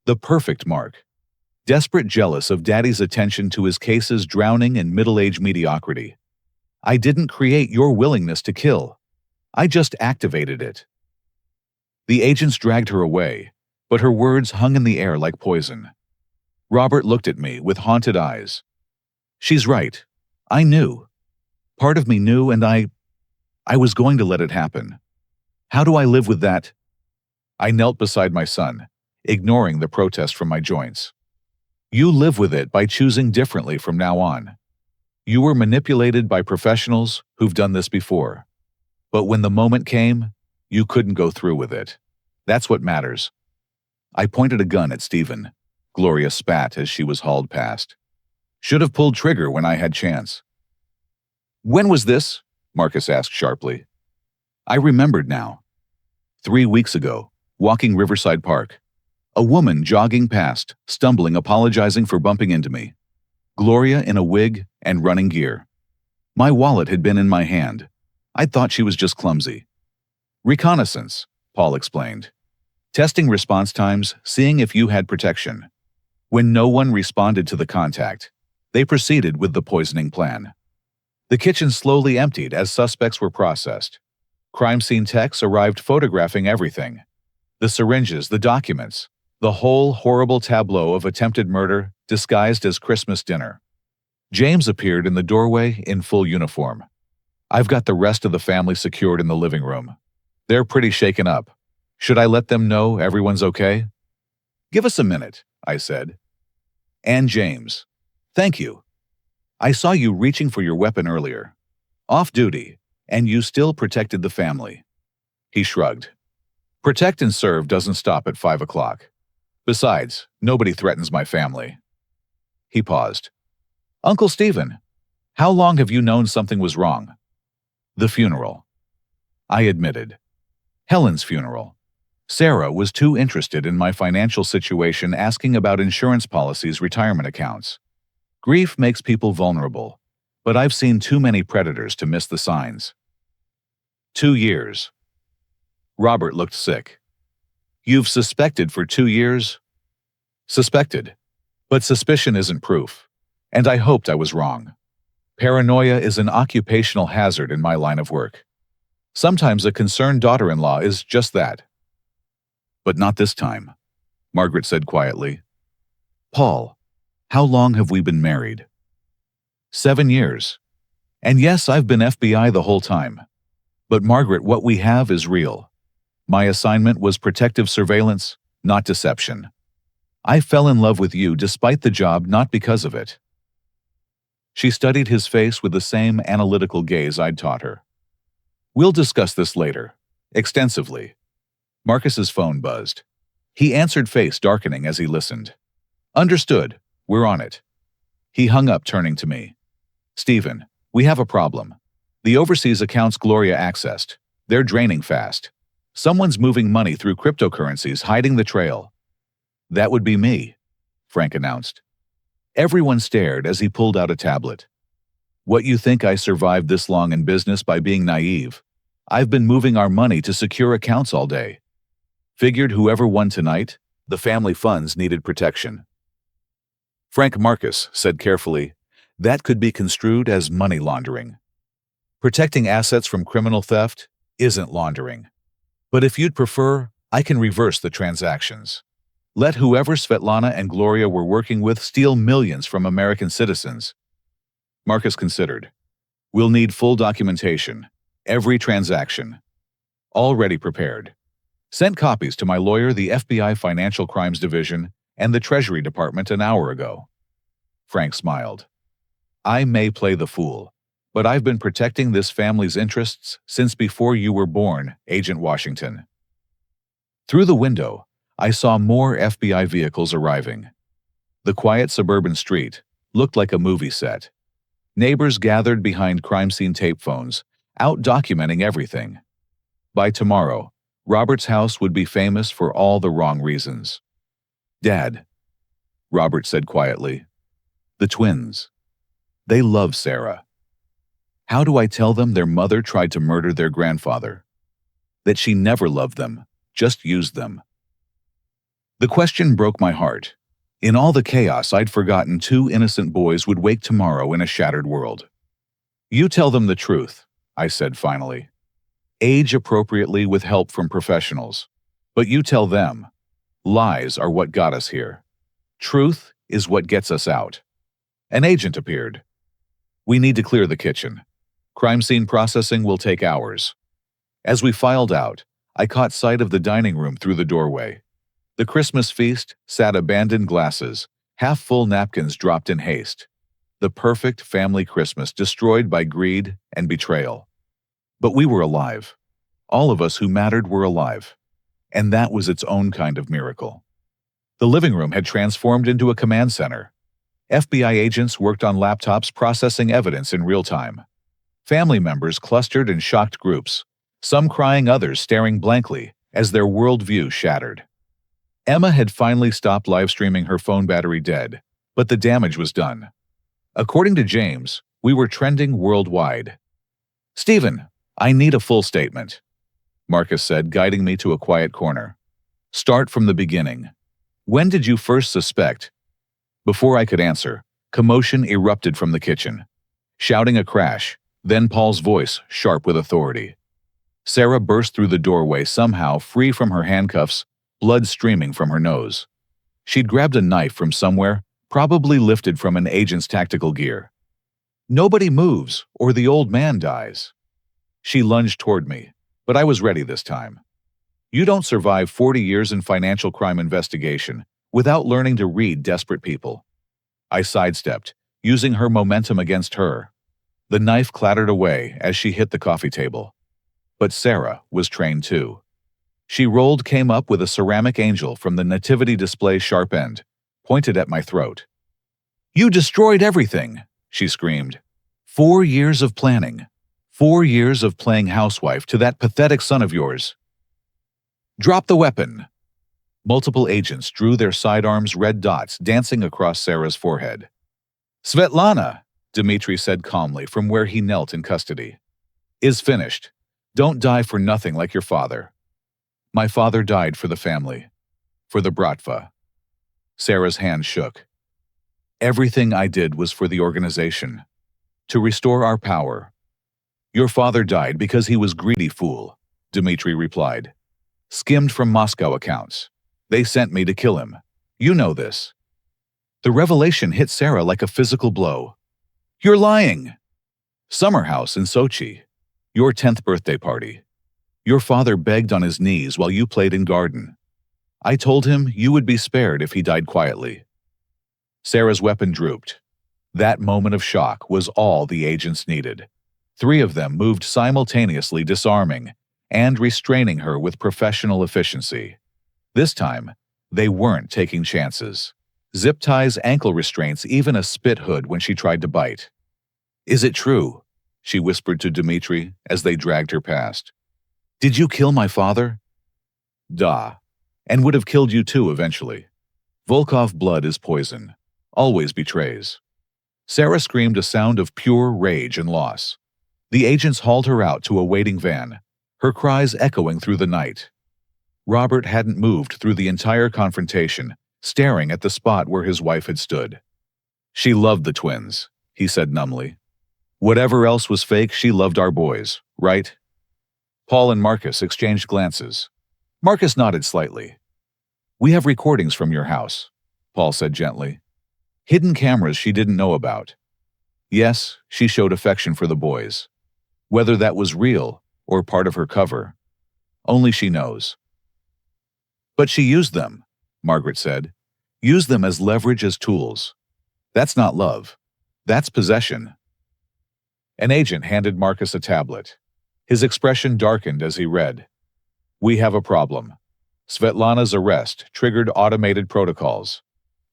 The perfect mark. Desperate, jealous of Daddy's attention to his cases, drowning in middle-aged mediocrity. I didn't create your willingness to kill. I just activated it. The agents dragged her away, but her words hung in the air like poison. Robert looked at me with haunted eyes. She's right. I knew. Part of me knew, and I was going to let it happen. How do I live with that? I knelt beside my son, ignoring the protest from my joints. You live with it by choosing differently from now on. You were manipulated by professionals who've done this before. But when the moment came, you couldn't go through with it. That's what matters. I pointed a gun at Stephen. Gloria spat as she was hauled past. Should have pulled trigger when I had chance. When was this? Marcus asked sharply. I remembered now. 3 weeks ago, walking Riverside Park. A woman jogging past, stumbling, apologizing for bumping into me. Gloria in a wig and running gear. My wallet had been in my hand. I thought she was just clumsy. Reconnaissance, Paul explained. Testing response times, seeing if you had protection. When no one responded to the contact, they proceeded with the poisoning plan. The kitchen slowly emptied as suspects were processed. Crime scene techs arrived, photographing everything. The syringes, the documents, the whole horrible tableau of attempted murder disguised as Christmas dinner. James appeared in the doorway in full uniform. I've got the rest of the family secured in the living room. They're pretty shaken up. Should I let them know everyone's okay? Give us a minute, I said. And James. Thank you. I saw you reaching for your weapon earlier. Off duty, and you still protected the family. He shrugged. Protect and serve doesn't stop at 5 o'clock. Besides, nobody threatens my family. He paused. Uncle Stephen, how long have you known something was wrong? The funeral. I admitted. Helen's funeral. Sarah was too interested in my financial situation, asking about insurance policies, retirement accounts. Grief makes people vulnerable, but I've seen too many predators to miss the signs. 2 years. Robert looked sick. You've suspected for 2 years? Suspected. But suspicion isn't proof. And I hoped I was wrong. Paranoia is an occupational hazard in my line of work. Sometimes a concerned daughter-in-law is just that. But not this time, Margaret said quietly. Paul, how long have we been married? 7 years. And yes, I've been FBI the whole time. But Margaret, what we have is real. My assignment was protective surveillance, not deception. I fell in love with you despite the job, not because of it. She studied his face with the same analytical gaze I'd taught her. We'll discuss this later, extensively. Marcus's phone buzzed. He answered, face darkening as he listened. Understood. We're on it. He hung up, turning to me. Stephen, we have a problem. The overseas accounts Gloria accessed. They're draining fast. Someone's moving money through cryptocurrencies, hiding the trail. That would be me, Frank announced. Everyone stared as he pulled out a tablet. What, you think I survived this long in business by being naive? I've been moving our money to secure accounts all day. Figured whoever won tonight, the family funds needed protection. Frank, Marcus said carefully, that could be construed as money laundering. Protecting assets from criminal theft isn't laundering. But if you'd prefer, I can reverse the transactions. Let whoever Svetlana and Gloria were working with steal millions from American citizens. Marcus considered. We'll need full documentation. Every transaction. Already prepared. Sent copies to my lawyer, the FBI Financial Crimes Division, and the Treasury Department an hour ago. Frank smiled. I may play the fool, but I've been protecting this family's interests since before you were born, Agent Washington. Through the window, I saw more FBI vehicles arriving. The quiet suburban street looked like a movie set. Neighbors gathered behind crime scene tape phones, out documenting everything. By tomorrow, Robert's house would be famous for all the wrong reasons. Dad, Robert said quietly. The twins. They love Sarah. How do I tell them their mother tried to murder their grandfather? That she never loved them, just used them. The question broke my heart. In all the chaos, I'd forgotten 2 innocent boys would wake tomorrow in a shattered world. You tell them the truth, I said finally. Age appropriately with help from professionals. But you tell them. Lies are what got us here. Truth is what gets us out. An agent appeared. We need to clear the kitchen. Crime scene processing will take hours. As we filed out, I caught sight of the dining room through the doorway. The Christmas feast sat abandoned glasses, half-full napkins dropped in haste. The perfect family Christmas destroyed by greed and betrayal. But we were alive. All of us who mattered were alive. And that was its own kind of miracle. The living room had transformed into a command center. FBI agents worked on laptops processing evidence in real time. Family members clustered in shocked groups, some crying, others staring blankly as their worldview shattered. Emma had finally stopped live streaming, her phone battery dead, but the damage was done. According to James, we were trending worldwide. Stephen, I need a full statement, Marcus said, guiding me to a quiet corner. Start from the beginning. When did you first suspect? Before I could answer, commotion erupted from the kitchen. Shouting, a crash, then Paul's voice, sharp with authority. Sarah burst through the doorway, somehow free from her handcuffs, blood streaming from her nose. She'd grabbed a knife from somewhere, probably lifted from an agent's tactical gear. Nobody moves, or the old man dies. She lunged toward me, but I was ready this time. You don't survive 40 years in financial crime investigation without learning to read desperate people. I sidestepped, using her momentum against her. The knife clattered away as she hit the coffee table. But Sarah was trained too. She rolled, came up with a ceramic angel from the nativity display's sharp end, pointed at my throat. You destroyed everything, she screamed. 4 years of planning. 4 years of playing housewife to that pathetic son of yours. Drop the weapon. Multiple agents drew their sidearms, red dots dancing across Sarah's forehead. Svetlana, Dmitri said calmly from where he knelt in custody, is finished. Don't die for nothing like your father. My father died for the family, for the Bratva. Sarah's hand shook. Everything I did was for the organization, to restore our power. Your father died because he was greedy fool, Dmitri replied. Skimmed from Moscow accounts. They sent me to kill him. You know this. The revelation hit Sarah like a physical blow. You're lying! Summer house in Sochi. Your 10th birthday party. Your father begged on his knees while you played in garden. I told him you would be spared if he died quietly. Sarah's weapon drooped. That moment of shock was all the agents needed. 3 of them moved simultaneously, disarming and restraining her with professional efficiency. This time, they weren't taking chances. Zip ties, ankle restraints, even a spit hood when she tried to bite. Is it true? She whispered to Dmitri as they dragged her past. Did you kill my father? Da. And would have killed you too eventually. Volkov blood is poison. Always betrays. Sarah screamed a sound of pure rage and loss. The agents hauled her out to a waiting van, her cries echoing through the night. Robert hadn't moved through the entire confrontation, staring at the spot where his wife had stood. She loved the twins, he said numbly. Whatever else was fake, she loved our boys, right? Paul and Marcus exchanged glances. Marcus nodded slightly. We have recordings from your house, Paul said gently. Hidden cameras she didn't know about. Yes, she showed affection for the boys. Whether that was real or part of her cover, only she knows. But she used them, Margaret said. Used them as leverage, as tools. That's not love. That's possession. An agent handed Marcus a tablet. His expression darkened as he read. We have a problem. Svetlana's arrest triggered automated protocols.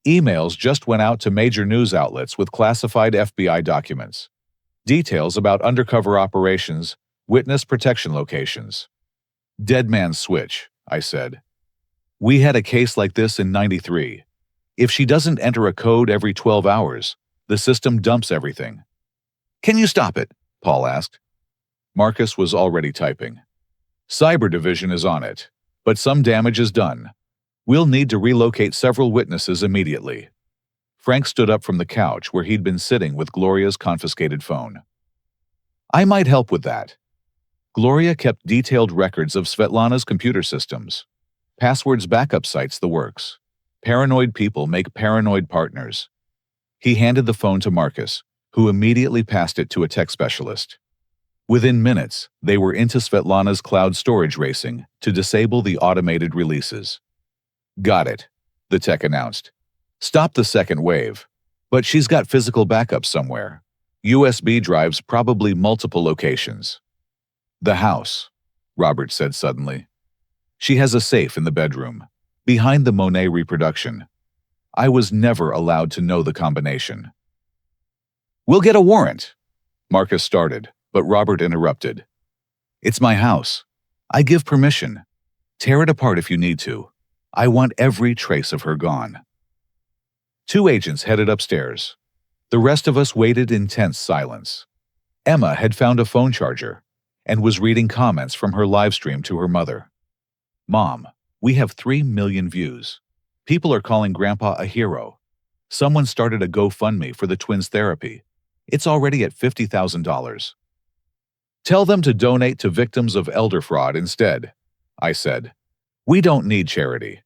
Emails just went out to major news outlets with classified FBI documents. Details about undercover operations, witness protection locations. Dead man's switch, I said. We had a case like this in '93. If she doesn't enter a code every 12 hours, the system dumps everything. Can you stop it? Paul asked. Marcus was already typing. Cyber Division is on it, but some damage is done. We'll need to relocate several witnesses immediately. Frank stood up from the couch where he'd been sitting with Gloria's confiscated phone. I might help with that. Gloria kept detailed records of Svetlana's computer systems. Passwords, backup sites, the works. Paranoid people make paranoid partners. He handed the phone to Marcus, who immediately passed it to a tech specialist. Within minutes, they were into Svetlana's cloud storage racing to disable the automated releases. Got it, the tech announced. Stop the second wave. But she's got physical backups somewhere. USB drives, probably multiple locations. The house, Robert said suddenly. She has a safe in the bedroom, behind the Monet reproduction. I was never allowed to know the combination. We'll get a warrant, Marcus started, but Robert interrupted. It's my house. I give permission. Tear it apart if you need to. I want every trace of her gone. 2 agents headed upstairs. The rest of us waited in tense silence. Emma had found a phone charger and was reading comments from her live stream to her mother. Mom, we have 3 million views. People are calling Grandpa a hero. Someone started a GoFundMe for the twins' therapy. It's already at $50,000. Tell them to donate to victims of elder fraud instead, I said. We don't need charity.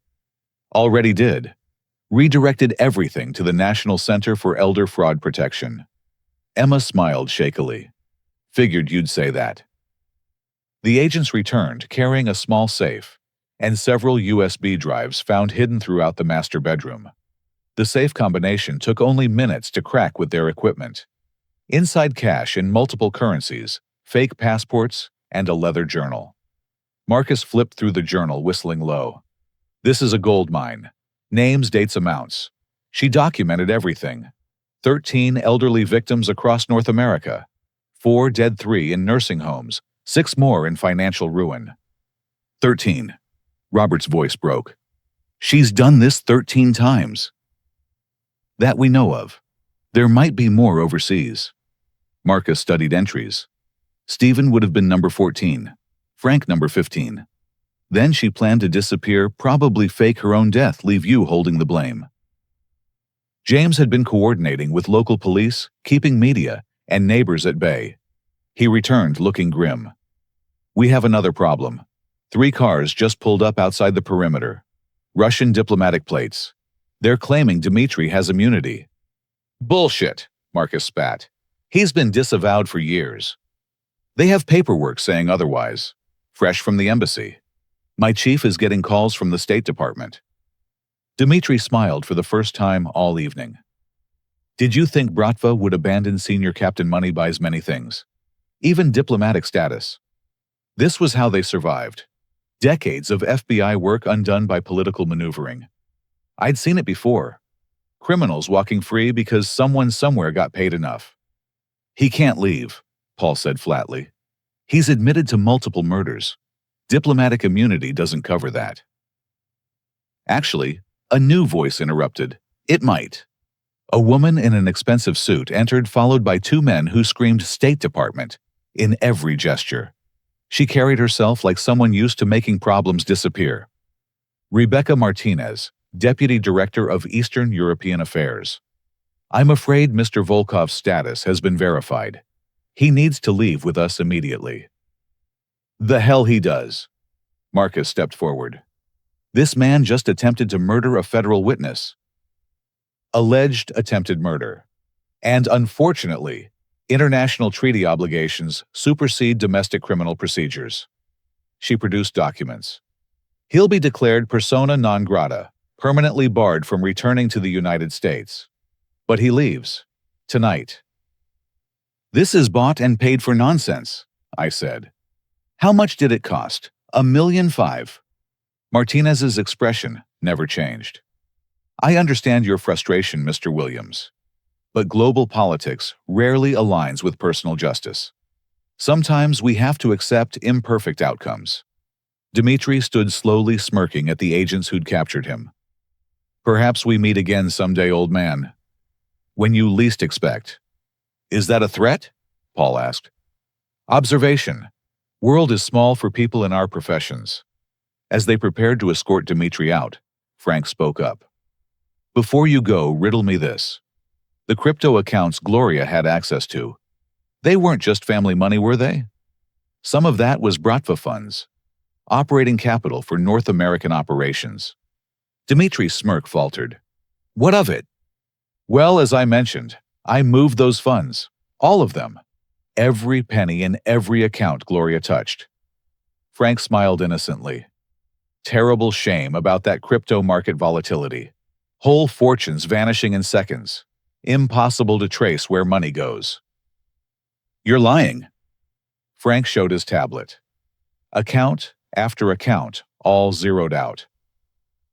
Already did. Redirected everything to the National Center for Elder Fraud Protection. Emma smiled shakily. Figured you'd say that. The agents returned, carrying a small safe and several USB drives found hidden throughout the master bedroom. The safe combination took only minutes to crack with their equipment. Inside cash in multiple currencies, fake passports, and a leather journal. Marcus flipped through the journal, whistling low. This is a gold mine. Names, dates, amounts. She documented everything. 13 elderly victims across North America. 4 dead, 3 in nursing homes, 6 more in financial ruin. 13. Robert's voice broke. She's done this 13 times. That we know of. There might be more overseas. Marcus studied entries. Stephen would have been number 14. Frank number 15. Then she planned to disappear, probably fake her own death, leave you holding the blame. James had been coordinating with local police, keeping media and neighbors at bay. He returned looking grim. We have another problem. 3 cars just pulled up outside the perimeter. Russian diplomatic plates. They're claiming Dmitri has immunity. Bullshit, Marcus spat. He's been disavowed for years. They have paperwork saying otherwise. Fresh from the embassy. My chief is getting calls from the State Department. Dmitri smiled for the first time all evening. Did you think Bratva would abandon Senior Captain Moneybuys many things? Even diplomatic status. This was how they survived. Decades of FBI work undone by political maneuvering. I'd seen it before. Criminals walking free because someone somewhere got paid enough. He can't leave, Paul said flatly. He's admitted to multiple murders. Diplomatic immunity doesn't cover that. Actually, a new voice interrupted. It might. A woman in an expensive suit entered, followed by 2 men who screamed State Department in every gesture. She carried herself like someone used to making problems disappear. Rebecca Martinez, Deputy Director of Eastern European Affairs. I'm afraid Mr. Volkov's status has been verified. He needs to leave with us immediately. The hell he does. Marcus stepped forward. This man just attempted to murder a federal witness. Alleged attempted murder. And unfortunately, international treaty obligations supersede domestic criminal procedures. She produced documents. He'll be declared persona non grata, permanently barred from returning to the United States. But he leaves. Tonight. This is bought and paid for nonsense, I said. How much did it cost? $1.5 million. Martinez's expression never changed. I understand your frustration, Mr. Williams. But global politics rarely aligns with personal justice. Sometimes we have to accept imperfect outcomes. Dmitri stood slowly smirking at the agents who'd captured him. Perhaps we meet again someday, old man. When you least expect. Is that a threat? Paul asked. Observation. World is small for people in our professions. As they prepared to escort Dmitri out, Frank spoke up. Before you go, riddle me this. The crypto accounts Gloria had access to. They weren't just family money, were they? Some of that was Bratva funds. Operating capital for North American operations. Dmitri's smirk faltered. What of it? Well, as I mentioned, I moved those funds. All of them. Every penny in every account Gloria touched. Frank smiled innocently. Terrible shame about that crypto market volatility. Whole fortunes vanishing in seconds. Impossible to trace where money goes. You're lying. Frank showed his tablet. Account after account, all zeroed out.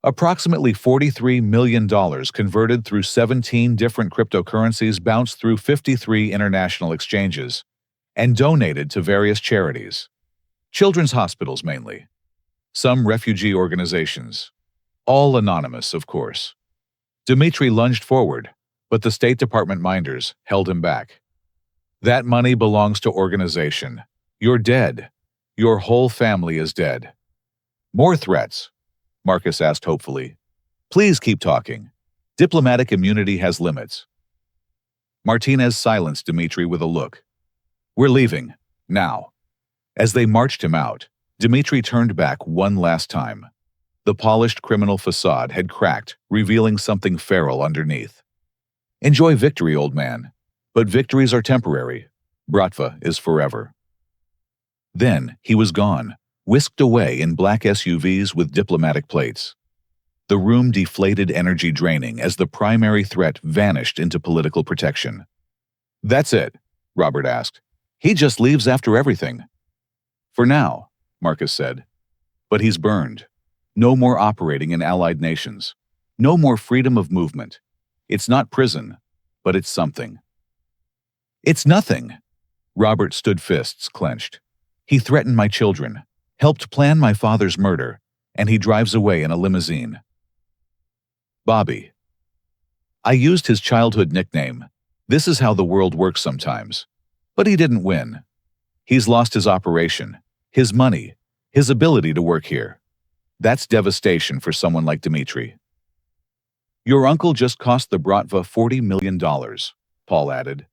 Approximately $43 million converted through 17 different cryptocurrencies bounced through 53 international exchanges and donated to various charities. Children's hospitals mainly. Some refugee organizations. All anonymous, of course. Dmitri lunged forward, but the State Department minders held him back. That money belongs to organization. You're dead. Your whole family is dead. More threats? Marcus asked hopefully. Please keep talking. Diplomatic immunity has limits. Martinez silenced Dmitri with a look. We're leaving. Now. As they marched him out, Dmitri turned back one last time. The polished criminal facade had cracked, revealing something feral underneath. Enjoy victory, old man. But victories are temporary. Bratva is forever. Then he was gone, whisked away in black SUVs with diplomatic plates. The room deflated, energy draining as the primary threat vanished into political protection. That's it, Robert asked. He just leaves after everything. For now, Marcus said. But he's burned. No more operating in allied nations. No more freedom of movement. It's not prison, but it's something. It's nothing. Robert stood, fists clenched. He threatened my children, helped plan my father's murder, and he drives away in a limousine. Bobby. I used his childhood nickname. This is how the world works sometimes. But he didn't win. He's lost his operation, his money, his ability to work here. That's devastation for someone like Dmitri. Your uncle just cost the Bratva $40 million, Paul added.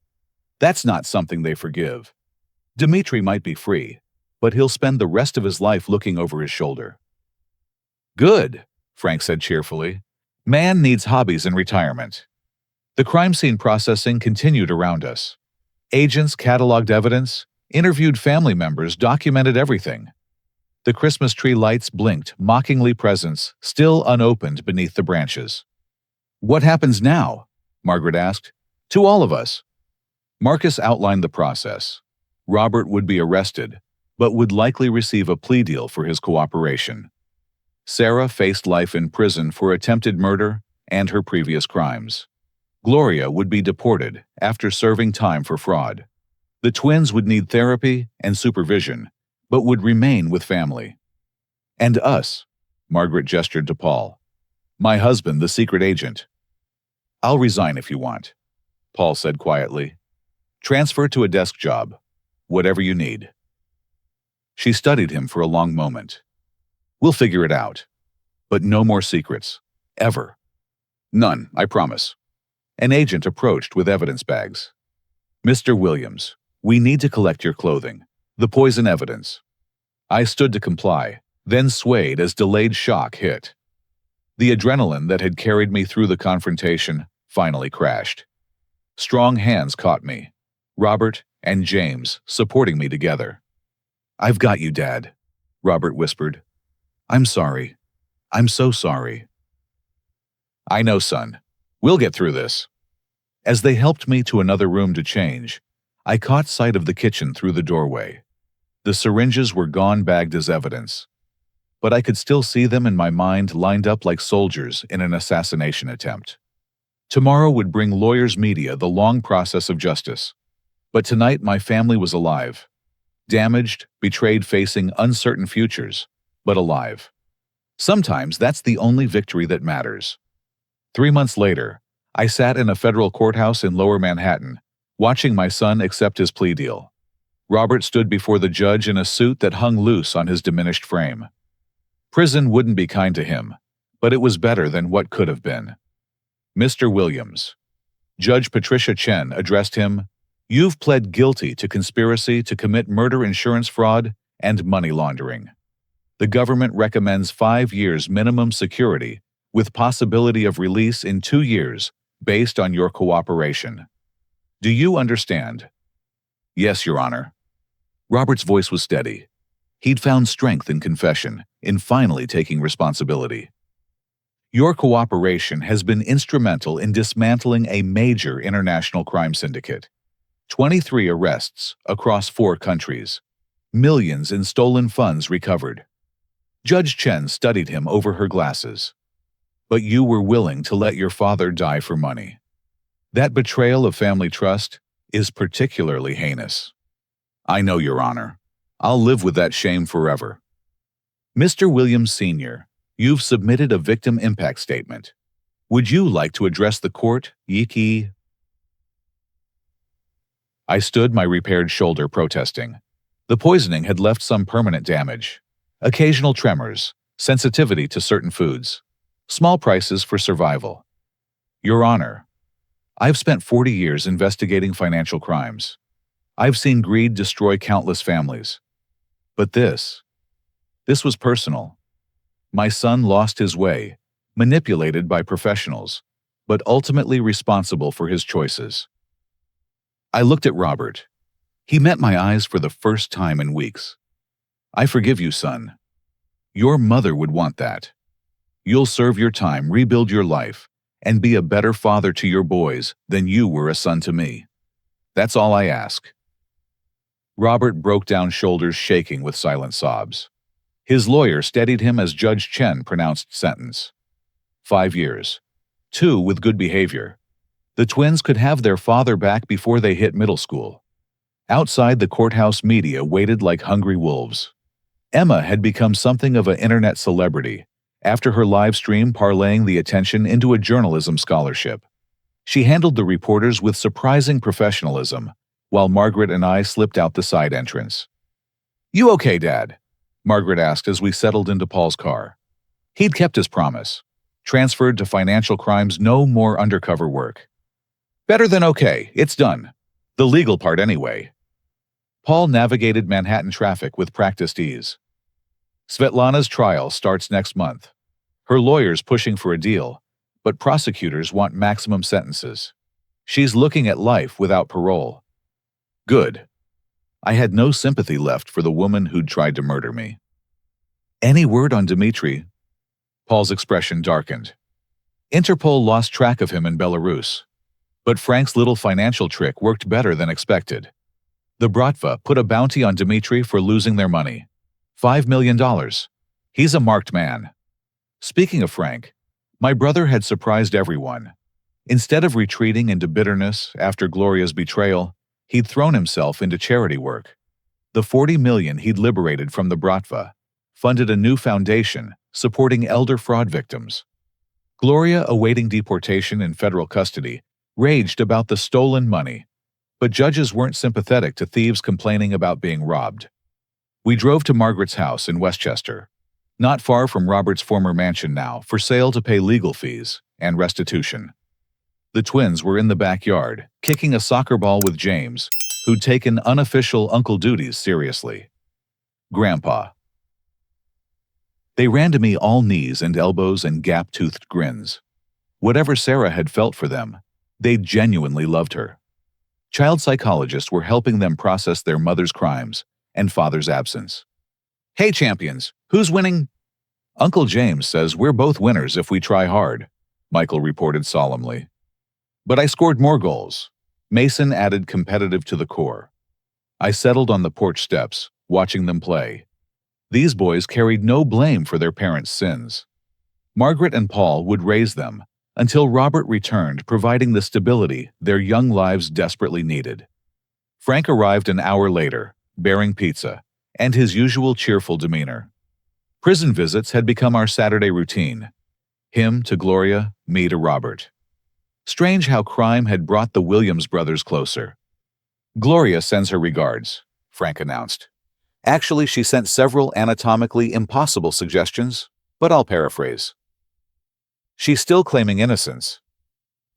That's not something they forgive. Dmitri might be free, but he'll spend the rest of his life looking over his shoulder. Good, Frank said cheerfully. Man needs hobbies in retirement. The crime scene processing continued around us. Agents cataloged evidence, interviewed family members, documented everything. The Christmas tree lights blinked, mockingly presents, still unopened beneath the branches. What happens now? Margaret asked. To all of us. Marcus outlined the process. Robert would be arrested, but would likely receive a plea deal for his cooperation. Sarah faced life in prison for attempted murder and her previous crimes. Gloria would be deported after serving time for fraud. The twins would need therapy and supervision, but would remain with family. And us, Margaret gestured to Paul. My husband, the secret agent. I'll resign if you want, Paul said quietly. Transfer to a desk job, whatever you need. She studied him for a long moment. We'll figure it out. But no more secrets. Ever. None, I promise. An agent approached with evidence bags. Mr. Williams, we need to collect your clothing. The poison evidence. I stood to comply, then swayed as delayed shock hit. The adrenaline that had carried me through the confrontation finally crashed. Strong hands caught me. Robert and James supporting me together. I've got you, Dad, Robert whispered. I'm sorry. I'm so sorry. I know, son. We'll get through this. As they helped me to another room to change, I caught sight of the kitchen through the doorway. The syringes were gone, bagged as evidence. But I could still see them in my mind, lined up like soldiers in an assassination attempt. Tomorrow would bring lawyers, media, the long process of justice. But tonight my family was alive. Damaged, betrayed, facing uncertain futures, but alive. Sometimes that's the only victory that matters. 3 months later, I sat in a federal courthouse in Lower Manhattan, watching my son accept his plea deal. Robert stood before the judge in a suit that hung loose on his diminished frame. Prison wouldn't be kind to him, but it was better than what could have been. Mr. Williams. Judge Patricia Chen addressed him. You've pled guilty to conspiracy to commit murder, insurance fraud, and money laundering. The government recommends 5 years minimum security with possibility of release in 2 years based on your cooperation. Do you understand? Yes, Your Honor. Robert's voice was steady. He'd found strength in confession, in finally taking responsibility. Your cooperation has been instrumental in dismantling a major international crime syndicate. 23 arrests across 4 countries. Millions in stolen funds recovered. Judge Chen studied him over her glasses. But you were willing to let your father die for money. That betrayal of family trust is particularly heinous. I know, Your Honor. I'll live with that shame forever. Mr. Williams Sr., you've submitted a victim impact statement. Would you like to address the court, Yiki? I stood, my repaired shoulder protesting. The poisoning had left some permanent damage. Occasional tremors, sensitivity to certain foods, small prices for survival. Your Honor, I've spent 40 years investigating financial crimes. I've seen greed destroy countless families. But this was personal. My son lost his way, manipulated by professionals, but ultimately responsible for his choices. I looked at Robert. He met my eyes for the first time in weeks. I forgive you, son. Your mother would want that. You'll serve your time, rebuild your life, and be a better father to your boys than you were a son to me. That's all I ask. Robert broke down, shoulders shaking with silent sobs. His lawyer steadied him as Judge Chen pronounced sentence. 5 years. 2 with good behavior. The twins could have their father back before they hit middle school. Outside, the courthouse media waited like hungry wolves. Emma had become something of an internet celebrity after her live stream parlaying the attention into a journalism scholarship. She handled the reporters with surprising professionalism, while Margaret and I slipped out the side entrance. You okay, Dad? Margaret asked as we settled into Paul's car. He'd kept his promise. Transferred to financial crimes, no more undercover work. Better than okay, it's done. The legal part anyway. Paul navigated Manhattan traffic with practiced ease. Svetlana's trial starts next month. Her lawyer's pushing for a deal, but prosecutors want maximum sentences. She's looking at life without parole. Good. I had no sympathy left for the woman who'd tried to murder me. Any word on Dmitri? Paul's expression darkened. Interpol lost track of him in Belarus. But Frank's little financial trick worked better than expected. The Bratva put a bounty on Dmitri for losing their money. $5 million. He's a marked man. Speaking of Frank, my brother had surprised everyone. Instead of retreating into bitterness after Gloria's betrayal, he'd thrown himself into charity work. The $40 million he'd liberated from the Bratva funded a new foundation supporting elder fraud victims. Gloria, awaiting deportation in federal custody, raged about the stolen money, but judges weren't sympathetic to thieves complaining about being robbed. We drove to Margaret's house in Westchester, not far from Robert's former mansion now, for sale to pay legal fees and restitution. The twins were in the backyard, kicking a soccer ball with James, who'd taken unofficial uncle duties seriously. Grandpa. They ran to me all knees and elbows and gap-toothed grins. Whatever Sarah had felt for them, they genuinely loved her. Child psychologists were helping them process their mother's crimes and father's absence. Hey champions, who's winning? Uncle James says we're both winners if we try hard, Michael reported solemnly. But I scored more goals. Mason added competitive to the core. I settled on the porch steps, watching them play. These boys carried no blame for their parents' sins. Margaret and Paul would raise them until Robert returned, providing the stability their young lives desperately needed. Frank arrived an hour later, bearing pizza, and his usual cheerful demeanor. Prison visits had become our Saturday routine. Him to Gloria, me to Robert. Strange how crime had brought the Williams brothers closer. Gloria sends her regards, Frank announced. Actually, she sent several anatomically impossible suggestions, but I'll paraphrase. She's still claiming innocence.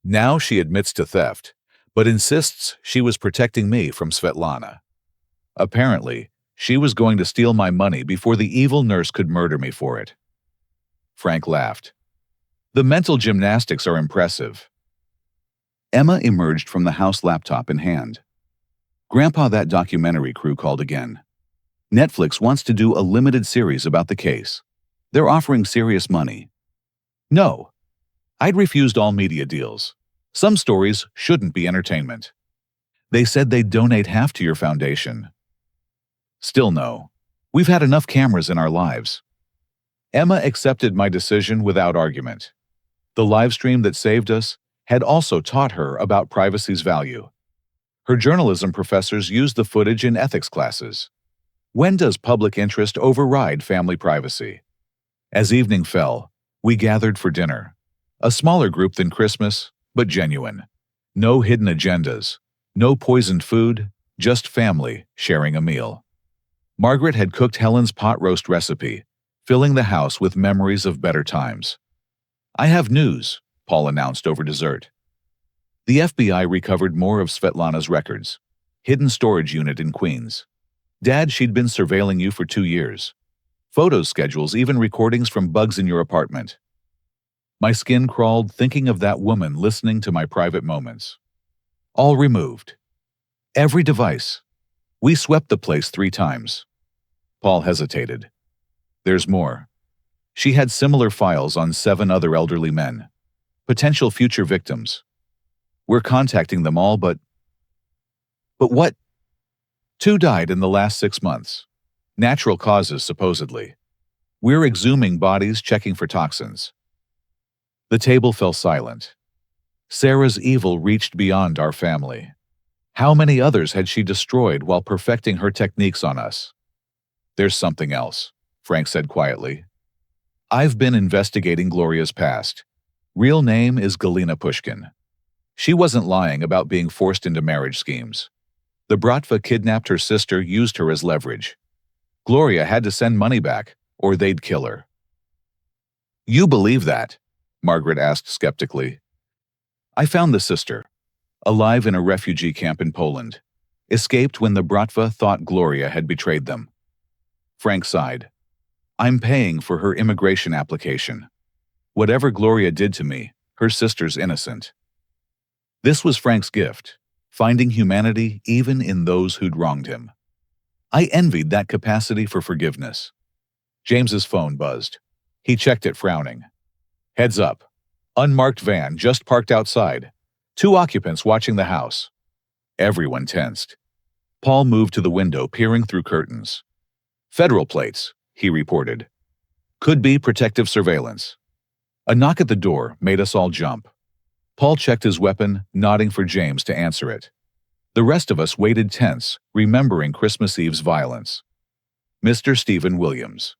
Now she admits to theft, but insists she was protecting me from Svetlana. Apparently, she was going to steal my money before the evil nurse could murder me for it. Frank laughed. The mental gymnastics are impressive. Emma emerged from the house, laptop in hand. Grandpa, that documentary crew called again. Netflix wants to do a limited series about the case. They're offering serious money. No. I'd refused all media deals. Some stories shouldn't be entertainment. They said they'd donate half to your foundation. Still no. We've had enough cameras in our lives. Emma accepted my decision without argument. The live stream that saved us had also taught her about privacy's value. Her journalism professors used the footage in ethics classes. When does public interest override family privacy? As evening fell, we gathered for dinner. A smaller group than Christmas, but genuine. No hidden agendas, no poisoned food, just family sharing a meal. Margaret had cooked Helen's pot roast recipe, filling the house with memories of better times. I have news, Paul announced over dessert. The FBI recovered more of Svetlana's records. Hidden storage unit in Queens. Dad, she'd been surveilling you for 2 years. Photos, schedules, even recordings from bugs in your apartment. My skin crawled thinking of that woman listening to my private moments. All removed. Every device. We swept the place 3 times. Paul hesitated. There's more. She had similar files on 7 other elderly men. Potential future victims. We're contacting them all, but what? 2 died in the last 6 months. Natural causes, supposedly. We're exhuming bodies, checking for toxins. The table fell silent. Sarah's evil reached beyond our family. How many others had she destroyed while perfecting her techniques on us? There's something else, Frank said quietly. I've been investigating Gloria's past. Real name is Galina Pushkin. She wasn't lying about being forced into marriage schemes. The Bratva kidnapped her sister, used her as leverage. Gloria had to send money back, or they'd kill her. You believe that? Margaret asked skeptically. I found the sister, alive in a refugee camp in Poland. Escaped when the Bratva thought Gloria had betrayed them. Frank sighed. I'm paying for her immigration application. Whatever Gloria did to me, her sister's innocent. This was Frank's gift, finding humanity even in those who'd wronged him. I envied that capacity for forgiveness. James's phone buzzed. He checked it, frowning. Heads up. Unmarked van just parked outside. 2 occupants watching the house. Everyone tensed. Paul moved to the window, peering through curtains. Federal plates, he reported. Could be protective surveillance. A knock at the door made us all jump. Paul checked his weapon, nodding for James to answer it. The rest of us waited tense, remembering Christmas Eve's violence. Mr. Stephen Williams.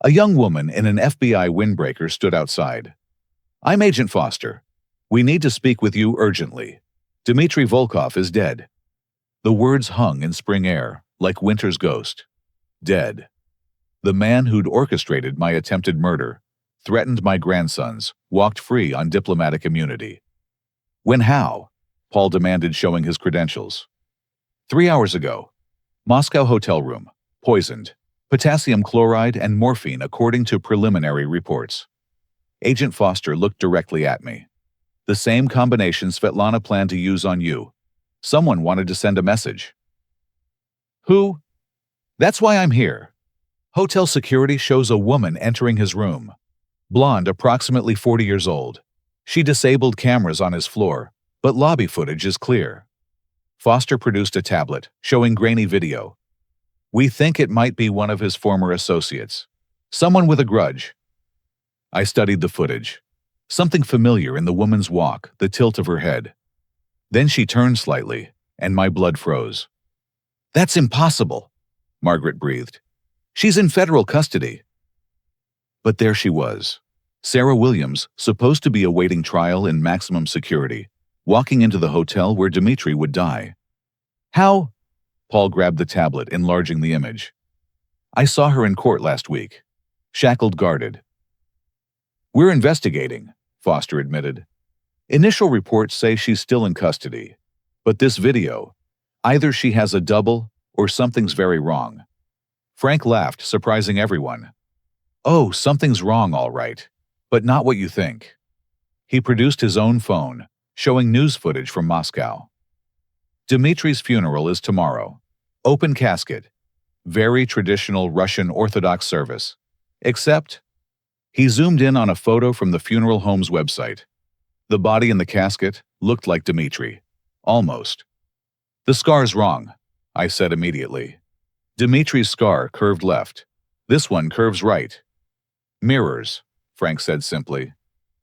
A young woman in an FBI windbreaker stood outside. I'm Agent Foster. We need to speak with you urgently. Dmitry Volkov is dead. The words hung in spring air, like winter's ghost. Dead. The man who'd orchestrated my attempted murder, threatened my grandsons, walked free on diplomatic immunity. When how? Paul demanded, showing his credentials. 3 hours ago. Moscow hotel room. Poisoned. Potassium chloride and morphine according to preliminary reports. Agent Foster looked directly at me. The same combination Svetlana planned to use on you. Someone wanted to send a message. Who? That's why I'm here. Hotel security shows a woman entering his room. Blonde, approximately 40 years old. She disabled cameras on his floor, but lobby footage is clear. Foster produced a tablet, showing grainy video. We think it might be one of his former associates. Someone with a grudge. I studied the footage. Something familiar in the woman's walk, the tilt of her head. Then she turned slightly, and my blood froze. That's impossible, Margaret breathed. She's in federal custody. But there she was. Sarah Williams, supposed to be awaiting trial in maximum security, walking into the hotel where Dmitry would die. How? Paul grabbed the tablet, enlarging the image. I saw her in court last week. Shackled, guarded. We're investigating, Foster admitted. Initial reports say she's still in custody. But this video, either she has a double or something's very wrong. Frank laughed, surprising everyone. Oh, something's wrong, all right. But not what you think. He produced his own phone, showing news footage from Moscow. Dmitry's funeral is tomorrow. Open casket. Very traditional Russian Orthodox service. Except, he zoomed in on a photo from the funeral home's website. The body in the casket looked like Dmitry. Almost. The scar's wrong, I said immediately. Dmitry's scar curved left. This one curves right. Mirrors, Frank said simply.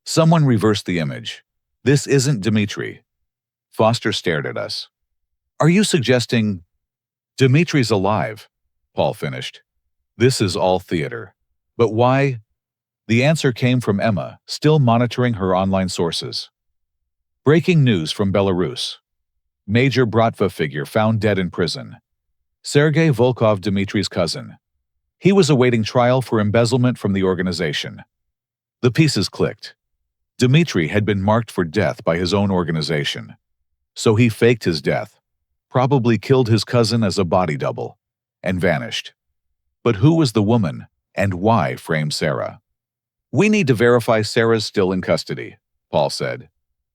Someone reversed the image. This isn't Dmitry. Foster stared at us. Are you suggesting Dmitry's alive? Paul finished. This is all theater. But why? The answer came from Emma, still monitoring her online sources. Breaking news from Belarus. Major Bratva figure found dead in prison. Sergei Volkov, Dmitry's cousin. He was awaiting trial for embezzlement from the organization. The pieces clicked. Dmitry had been marked for death by his own organization. So he faked his death, probably killed his cousin as a body double, and vanished. But who was the woman, and why frame Sarah? We need to verify Sarah's still in custody, Paul said.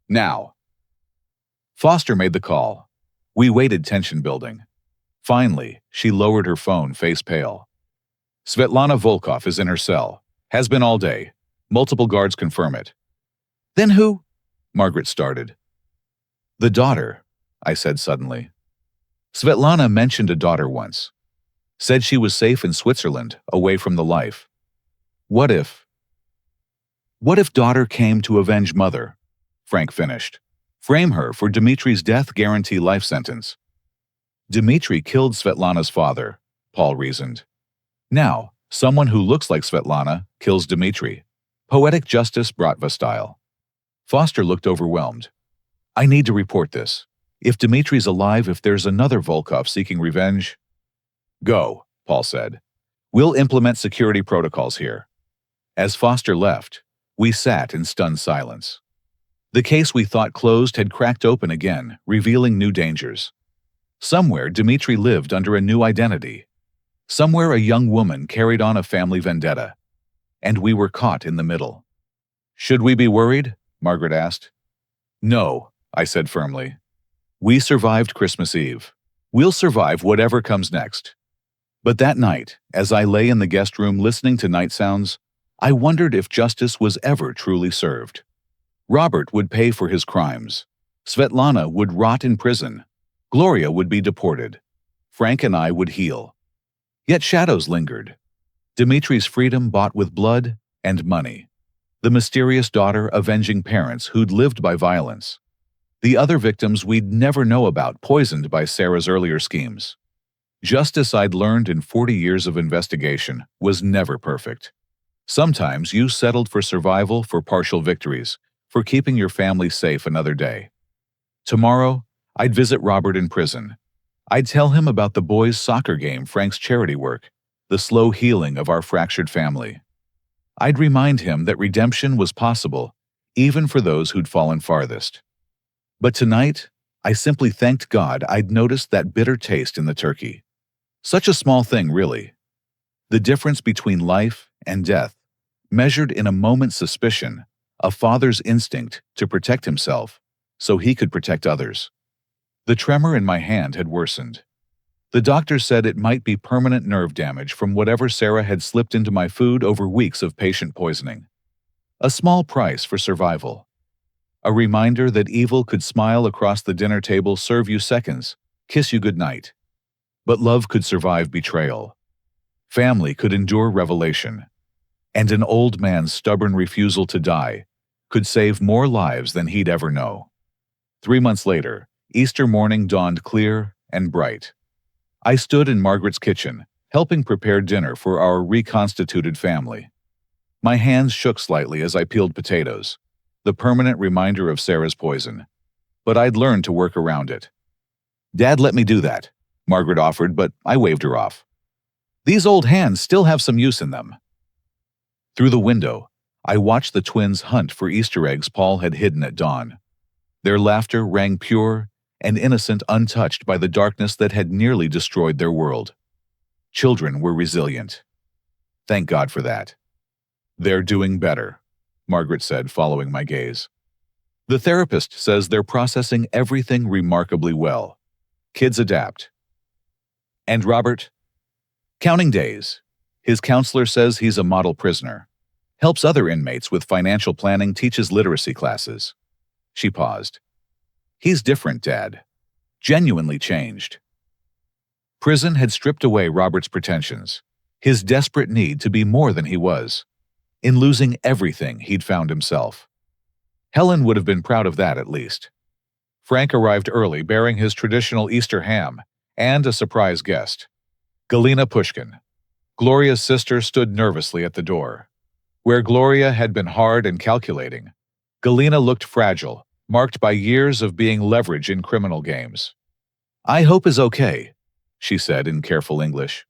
Now. Foster made the call. We waited, tension building. Finally, she lowered her phone, face pale. Svetlana Volkov is in her cell. Has been all day. Multiple guards confirm it. Then who? Margaret started. The daughter, I said suddenly. Svetlana mentioned a daughter once. Said she was safe in Switzerland, away from the life. What if daughter came to avenge mother? Frank finished. Frame her for Dmitry's death, guarantee life sentence. Dmitry killed Svetlana's father, Paul reasoned. Now, someone who looks like Svetlana kills Dmitry. Poetic justice, Bratva style. Foster looked overwhelmed. I need to report this. If Dmitry's alive, if there's another Volkov seeking revenge. Go, Paul said. We'll implement security protocols here. As Foster left, we sat in stunned silence. The case we thought closed had cracked open again, revealing new dangers. Somewhere, Dmitri lived under a new identity. Somewhere, a young woman carried on a family vendetta. And we were caught in the middle. "Should we be worried?" Margaret asked. "No," I said firmly. "We survived Christmas Eve. We'll survive whatever comes next." But that night, as I lay in the guest room listening to night sounds, I wondered if justice was ever truly served. Robert would pay for his crimes. Svetlana would rot in prison. Gloria would be deported. Frank and I would heal. Yet shadows lingered. Dimitri's freedom bought with blood and money. The mysterious daughter avenging parents who'd lived by violence. The other victims we'd never know about, poisoned by Sarah's earlier schemes. Justice, I'd learned in 40 years of investigation, was never perfect. Sometimes you settled for survival, for partial victories, for keeping your family safe another day. Tomorrow, I'd visit Robert in prison. I'd tell him about the boys' soccer game, Frank's charity work, the slow healing of our fractured family. I'd remind him that redemption was possible, even for those who'd fallen farthest. But tonight, I simply thanked God I'd noticed that bitter taste in the turkey. Such a small thing, really. The difference between life and death, measured in a moment's suspicion, a father's instinct to protect himself so he could protect others. The tremor in my hand had worsened. The doctor said it might be permanent nerve damage from whatever Sarah had slipped into my food over weeks of patient poisoning. A small price for survival. A reminder that evil could smile across the dinner table, serve you seconds, kiss you goodnight. But love could survive betrayal. Family could endure revelation. And an old man's stubborn refusal to die could save more lives than he'd ever know. 3 months later, Easter morning dawned clear and bright. I stood in Margaret's kitchen, helping prepare dinner for our reconstituted family. My hands shook slightly as I peeled potatoes, the permanent reminder of Sarah's poison. But I'd learned to work around it. "Dad let me do that," Margaret offered, but I waved her off. "These old hands still have some use in them." Through the window, I watched the twins hunt for Easter eggs Paul had hidden at dawn. Their laughter rang pure and innocent, untouched by the darkness that had nearly destroyed their world. Children were resilient. Thank God for that. "They're doing better," Margaret said, following my gaze. "The therapist says they're processing everything remarkably well. Kids adapt." "And Robert?" "Counting days. His counselor says he's a model prisoner. Helps other inmates with financial planning, teaches literacy classes." She paused. "He's different, Dad. Genuinely changed." Prison had stripped away Robert's pretensions, his desperate need to be more than he was. In losing everything, he'd found himself. Helen would have been proud of that, at least. Frank arrived early, bearing his traditional Easter ham, and a surprise guest. Galina Pushkin. Gloria's sister stood nervously at the door. Where Gloria had been hard and calculating, Galina looked fragile, marked by years of being leverage in criminal games. "I hope is okay," she said in careful English.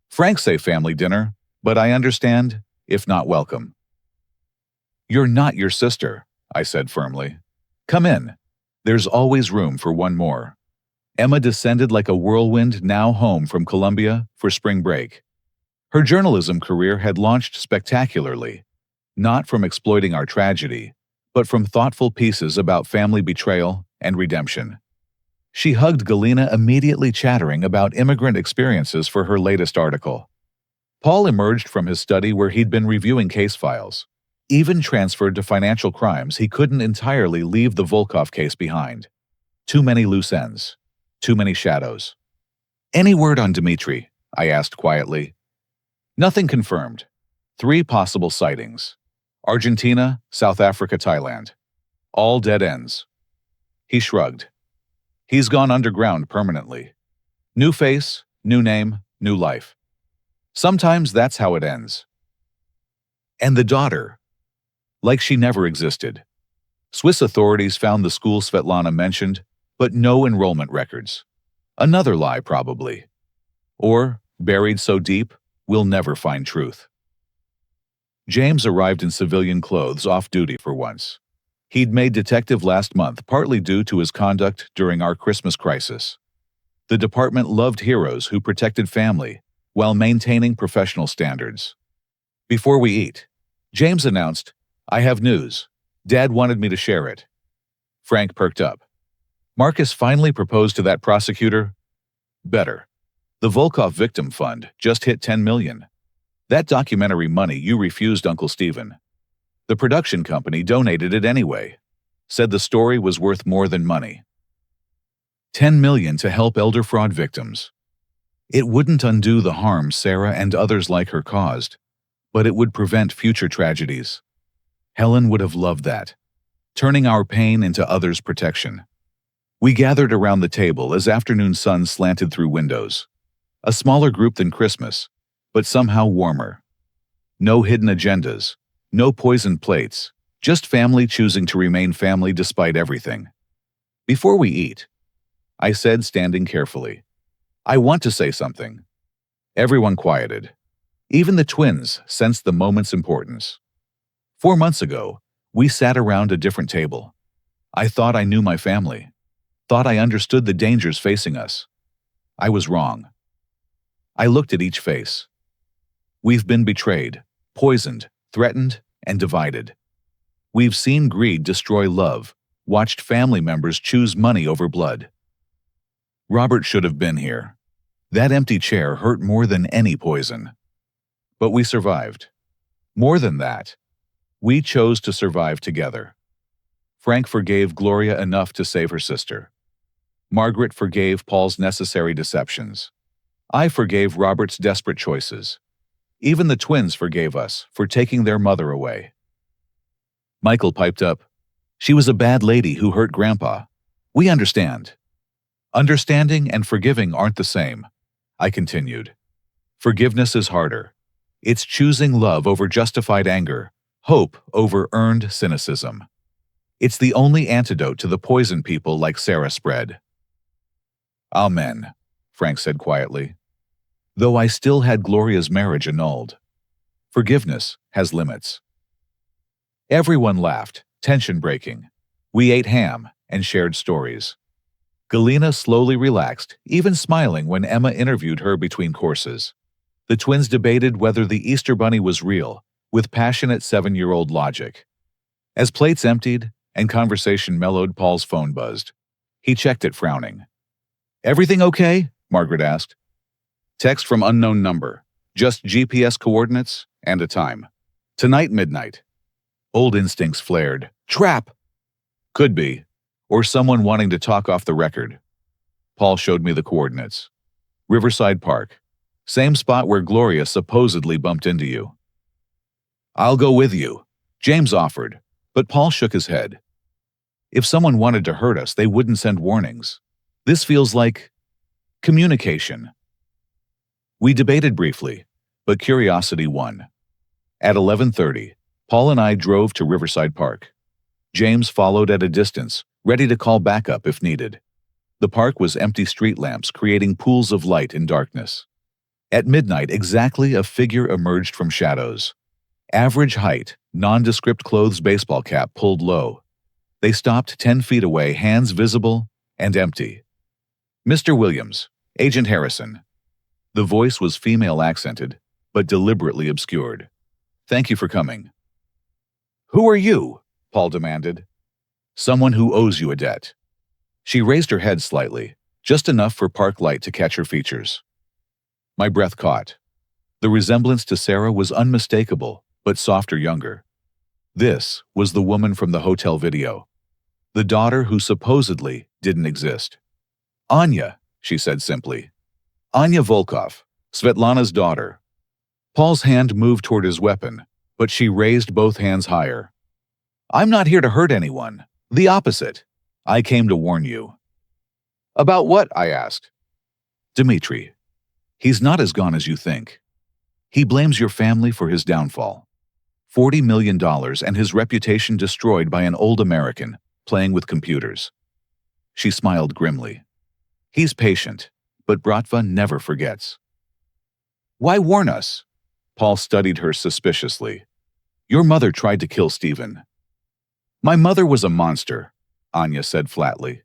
"Frank say family dinner, but I understand, if not welcome." "You're not your sister," I said firmly. "Come in. There's always room for one more." Emma descended like a whirlwind, now home from Colombia for spring break. Her journalism career had launched spectacularly, not from exploiting our tragedy, but from thoughtful pieces about family betrayal and redemption. She hugged Galina, immediately chattering about immigrant experiences for her latest article. Paul emerged from his study where he'd been reviewing case files, even transferred to financial crimes. He couldn't entirely leave the Volkov case behind. Too many loose ends. Too many shadows. "Any word on Dmitri?" I asked quietly. "Nothing confirmed. 3 possible sightings. Argentina, South Africa, Thailand. All dead ends." He shrugged. "He's gone underground permanently. New face, new name, new life. Sometimes that's how it ends." And the daughter, like she never existed. Swiss authorities found the school Svetlana mentioned, but no enrollment records. Another lie, probably. Or, buried so deep, we'll never find truth. James arrived in civilian clothes off duty for once. He'd made detective last month, partly due to his conduct during our Christmas crisis. The department loved heroes who protected family while maintaining professional standards. Before we eat, James announced, "I have news. Dad wanted me to share it." Frank perked up. "Marcus finally proposed to that prosecutor?" "Better. The Volkov Victim Fund just hit $10 million. That documentary money you refused Uncle Stephen. The production company donated it anyway. Said the story was worth more than money. $10 million to help elder fraud victims. It wouldn't undo the harm Sarah and others like her caused, but it would prevent future tragedies. Helen would have loved that, turning our pain into others' protection." We gathered around the table as afternoon sun slanted through windows. A smaller group than Christmas, but somehow warmer. No hidden agendas, no poisoned plates, just family choosing to remain family despite everything. "Before we eat," I said, standing carefully, "I want to say something." Everyone quieted. Even the twins sensed the moment's importance. 4 months ago, we sat around a different table. I thought I knew my family. Thought I understood the dangers facing us. I was wrong. I looked at each face. We've been betrayed, poisoned, threatened, and divided. We've seen greed destroy love, watched family members choose money over blood. Robert should have been here. That empty chair hurt more than any poison. But we survived. More than that, we chose to survive together. Frank forgave Gloria enough to save her sister. Margaret forgave Paul's necessary deceptions. I forgave Robert's desperate choices. Even the twins forgave us for taking their mother away. Michael piped up, "She was a bad lady who hurt Grandpa. We understand." "Understanding and forgiving aren't the same," I continued. "Forgiveness is harder. It's choosing love over justified anger, hope over earned cynicism. It's the only antidote to the poison people like Sarah spread." "Amen," Frank said quietly. Though I still had Gloria's marriage annulled. Forgiveness has limits. Everyone laughed, tension breaking. We ate ham and shared stories. Galena slowly relaxed, even smiling when Emma interviewed her between courses. The twins debated whether the Easter Bunny was real, with passionate 7-year-old logic. As plates emptied and conversation mellowed, Paul's phone buzzed. He checked it, frowning. "Everything okay?" Margaret asked. "Text from unknown number. Just GPS coordinates and a time. Tonight, midnight." Old instincts flared. "Trap!" "Could be. Or someone wanting to talk off the record." Paul showed me the coordinates. "Riverside Park. Same spot where Gloria supposedly bumped into you." "I'll go with you," James offered, but Paul shook his head. "If someone wanted to hurt us, they wouldn't send warnings. This feels like communication." We debated briefly, but curiosity won. At 11:30, Paul and I drove to Riverside Park. James followed at a distance, ready to call backup if needed. The park was empty street lamps creating pools of light in darkness. At midnight exactly, a figure emerged from shadows. Average height, nondescript clothes, baseball cap pulled low. They stopped 10 feet away, hands visible and empty. "Mr. Williams, Agent Harrison." The voice was female-accented, but deliberately obscured. "Thank you for coming." "Who are you?" Paul demanded. "Someone who owes you a debt." She raised her head slightly, just enough for park light to catch her features. My breath caught. The resemblance to Sarah was unmistakable, but softer, younger. This was the woman from the hotel video. The daughter who supposedly didn't exist. "Anya," she said simply. "Anya Volkov, Svetlana's daughter." Paul's hand moved toward his weapon, but she raised both hands higher. "I'm not here to hurt anyone. The opposite. I came to warn you." "About what?" I asked. "Dmitri. He's not as gone as you think. He blames your family for his downfall. $40 million and his reputation destroyed by an old American playing with computers." She smiled grimly. "He's patient, but Bratva never forgets." "Why warn us?" Paul studied her suspiciously. Your mother tried to kill Stephen. My mother was a monster, Anya said flatly.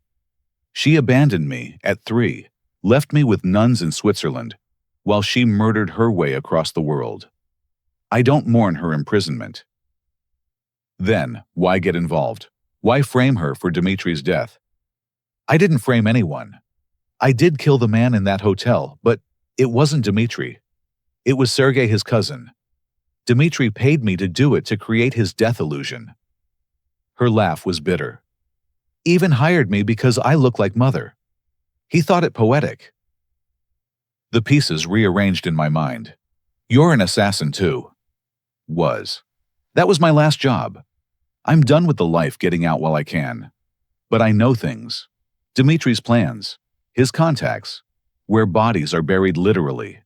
She abandoned me at 3, left me with nuns in Switzerland, while she murdered her way across the world. I don't mourn her imprisonment. Then, why get involved? Why frame her for Dimitri's death? I didn't frame anyone. I did kill the man in that hotel, but it wasn't Dimitri. It was Sergei, his cousin. Dimitri paid me to do it to create his death illusion. Her laugh was bitter. Even hired me because I look like Mother. He thought it poetic. The pieces rearranged in my mind. You're an assassin too. Was. That was my last job. I'm done with the life getting out while I can. But I know things. Dimitri's plans. His contacts. Where bodies are buried literally.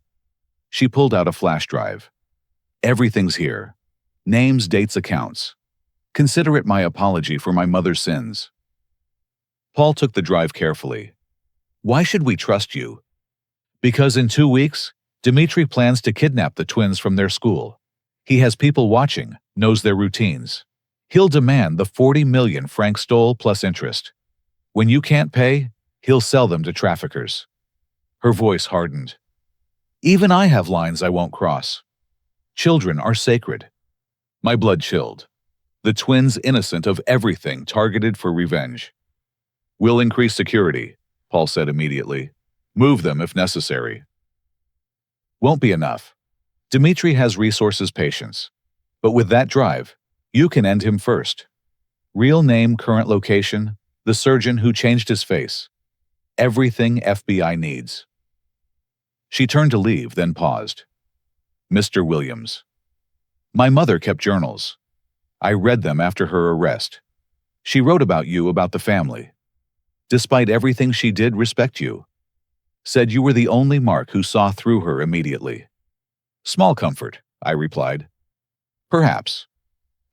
She pulled out a flash drive. Everything's here. Names, dates, accounts. Consider it my apology for my mother's sins. Paul took the drive carefully. Why should we trust you? Because in 2 weeks, Dimitri plans to kidnap the twins from their school. He has people watching, knows their routines. He'll demand the 40 million Frank stole plus interest. When you can't pay, he'll sell them to traffickers. Her voice hardened. Even I have lines I won't cross. Children are sacred. My blood chilled. The twins innocent of everything targeted for revenge. We'll increase security, Paul said immediately. Move them if necessary. Won't be enough. Dimitri has resources, patience. But with that drive, you can end him first. Real name, current location, the surgeon who changed his face. Everything FBI needs. She turned to leave, then paused. Mr. Williams. My mother kept journals. I read them after her arrest. She wrote about you, about the family. Despite everything she did, respect you. Said you were the only mark who saw through her immediately. Small comfort, I replied. Perhaps.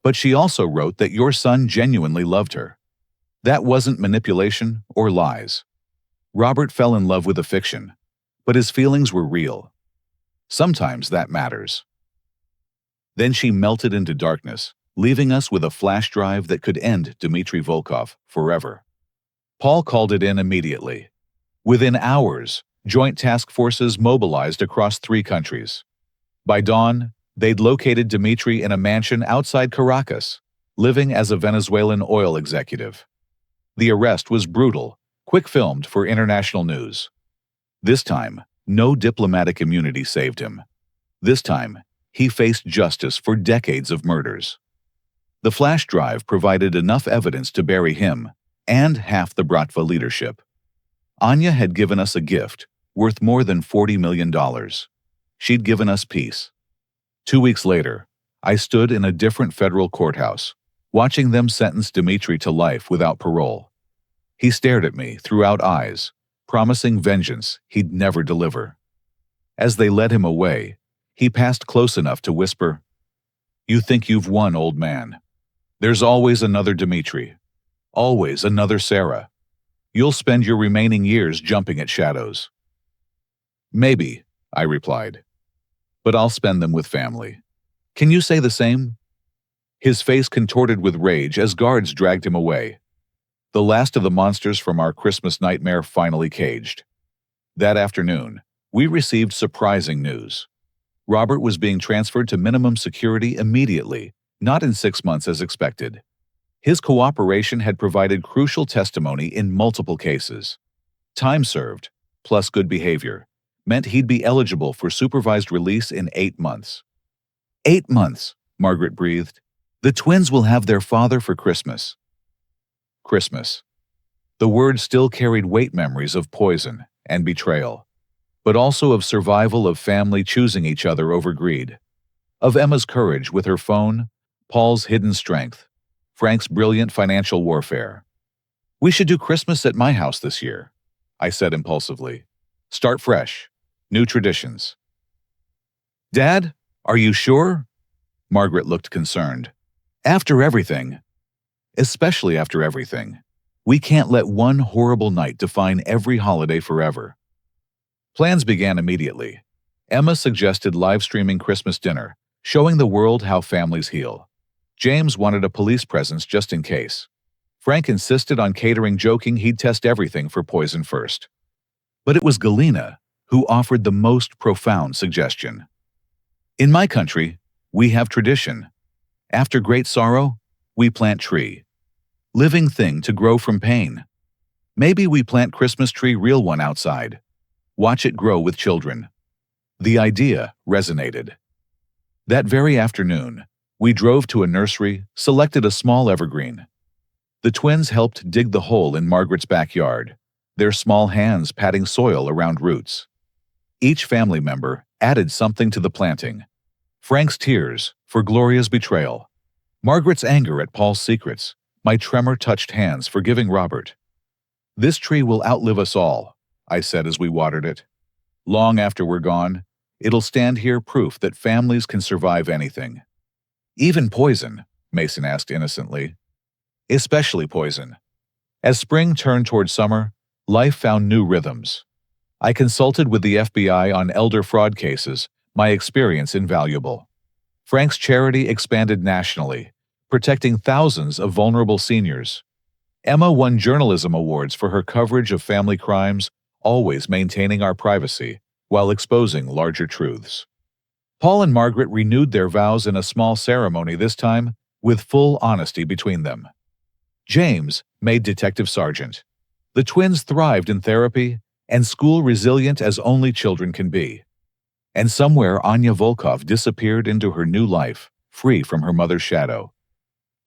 But she also wrote that your son genuinely loved her. That wasn't manipulation or lies. Robert fell in love with a fiction, but his feelings were real. Sometimes that matters. Then she melted into darkness, leaving us with a flash drive that could end Dmitry Volkov forever. Paul called it in immediately. Within hours, joint task forces mobilized across 3 countries. By dawn, they'd located Dmitry in a mansion outside Caracas, living as a Venezuelan oil executive. The arrest was brutal, quick-filmed for international news. This time, no diplomatic immunity saved him. This time, he faced justice for decades of murders. The flash drive provided enough evidence to bury him and half the Bratva leadership. Anya had given us a gift worth more than $40 million. She'd given us peace. 2 weeks later, I stood in a different federal courthouse, watching them sentence Dmitry to life without parole. He stared at me throughout eyes, promising vengeance he'd never deliver. As they led him away, he passed close enough to whisper, "You think you've won, old man. There's always another Dmitry. Always another Sarah. You'll spend your remaining years jumping at shadows." Maybe, I replied. But I'll spend them with family. Can you say the same? His face contorted with rage as guards dragged him away. The last of the monsters from our Christmas nightmare finally caged. That afternoon, we received surprising news. Robert was being transferred to minimum security immediately, not in 6 months as expected. His cooperation had provided crucial testimony in multiple cases. Time served, plus good behavior, meant he'd be eligible for supervised release in 8 months. 8 months, Margaret breathed. The twins will have their father for Christmas. Christmas. The word still carried weight memories of poison and betrayal, but also of survival, of family choosing each other over greed, of Emma's courage with her phone, Paul's hidden strength, Frank's brilliant financial warfare. We should do Christmas at my house this year, I said impulsively. Start fresh. New traditions. Dad, are you sure? Margaret looked concerned. After everything. Especially after everything. We can't let one horrible night define every holiday forever. Plans began immediately. Emma suggested live streaming Christmas dinner, showing the world how families heal. James wanted a police presence just in case. Frank insisted on catering, joking he'd test everything for poison first. But it was Galena who offered the most profound suggestion. In my country, we have tradition. After great sorrow, we plant tree. Living thing to grow from pain. Maybe we plant Christmas tree, real one outside. Watch it grow with children. The idea resonated. That very afternoon, we drove to a nursery, selected a small evergreen. The twins helped dig the hole in Margaret's backyard, their small hands patting soil around roots. Each family member added something to the planting. Frank's tears for Gloria's betrayal. Margaret's anger at Paul's secrets. My tremor-touched hands forgiving Robert. This tree will outlive us all, I said as we watered it. Long after we're gone, it'll stand here, proof that families can survive anything. Even poison, Mason asked innocently. Especially poison. As spring turned toward summer, life found new rhythms. I consulted with the FBI on elder fraud cases, my experience invaluable. Frank's charity expanded nationally, protecting thousands of vulnerable seniors. Emma won journalism awards for her coverage of family crimes, always maintaining our privacy while exposing larger truths. Paul and Margaret renewed their vows in a small ceremony, this time with full honesty between them. James made detective sergeant. The twins thrived in therapy and school, resilient as only children can be. And somewhere Anya Volkov disappeared into her new life, free from her mother's shadow.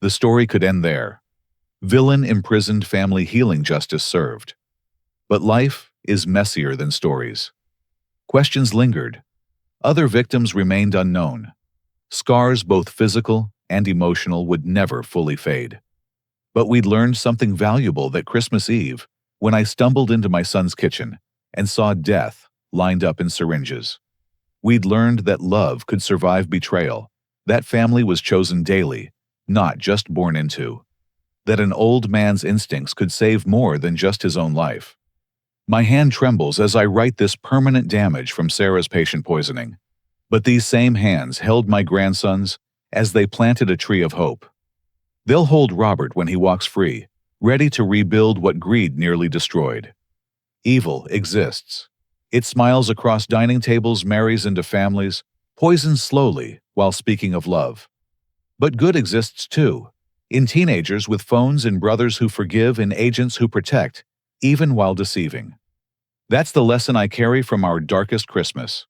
The story could end there. Villain imprisoned, family healing, justice served. But life is messier than stories. Questions lingered. Other victims remained unknown. Scars, both physical and emotional, would never fully fade. But we'd learned something valuable that Christmas Eve, when I stumbled into my son's kitchen and saw death lined up in syringes. We'd learned that love could survive betrayal, that family was chosen daily, not just born into, that an old man's instincts could save more than just his own life. My hand trembles as I write this: permanent damage from Sarah's patient poisoning. But these same hands held my grandsons as they planted a tree of hope. They'll hold Robert when he walks free, ready to rebuild what greed nearly destroyed. Evil exists. It smiles across dining tables, marries into families, poisons slowly while speaking of love. But good exists too, in teenagers with phones, in brothers who forgive, in agents who protect, even while deceiving. That's the lesson I carry from our darkest Christmas.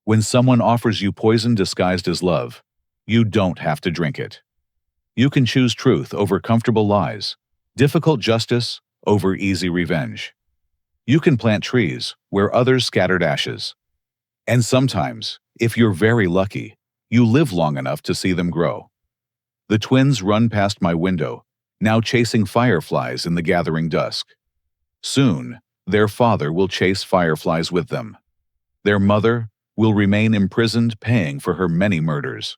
When someone offers you poison disguised as love, you don't have to drink it. You can choose truth over comfortable lies, difficult justice over easy revenge. You can plant trees where others scattered ashes. And sometimes, if you're very lucky, you live long enough to see them grow. The twins run past my window, now chasing fireflies in the gathering dusk. Soon, their father will chase fireflies with them. Their mother will remain imprisoned, paying for her many murders.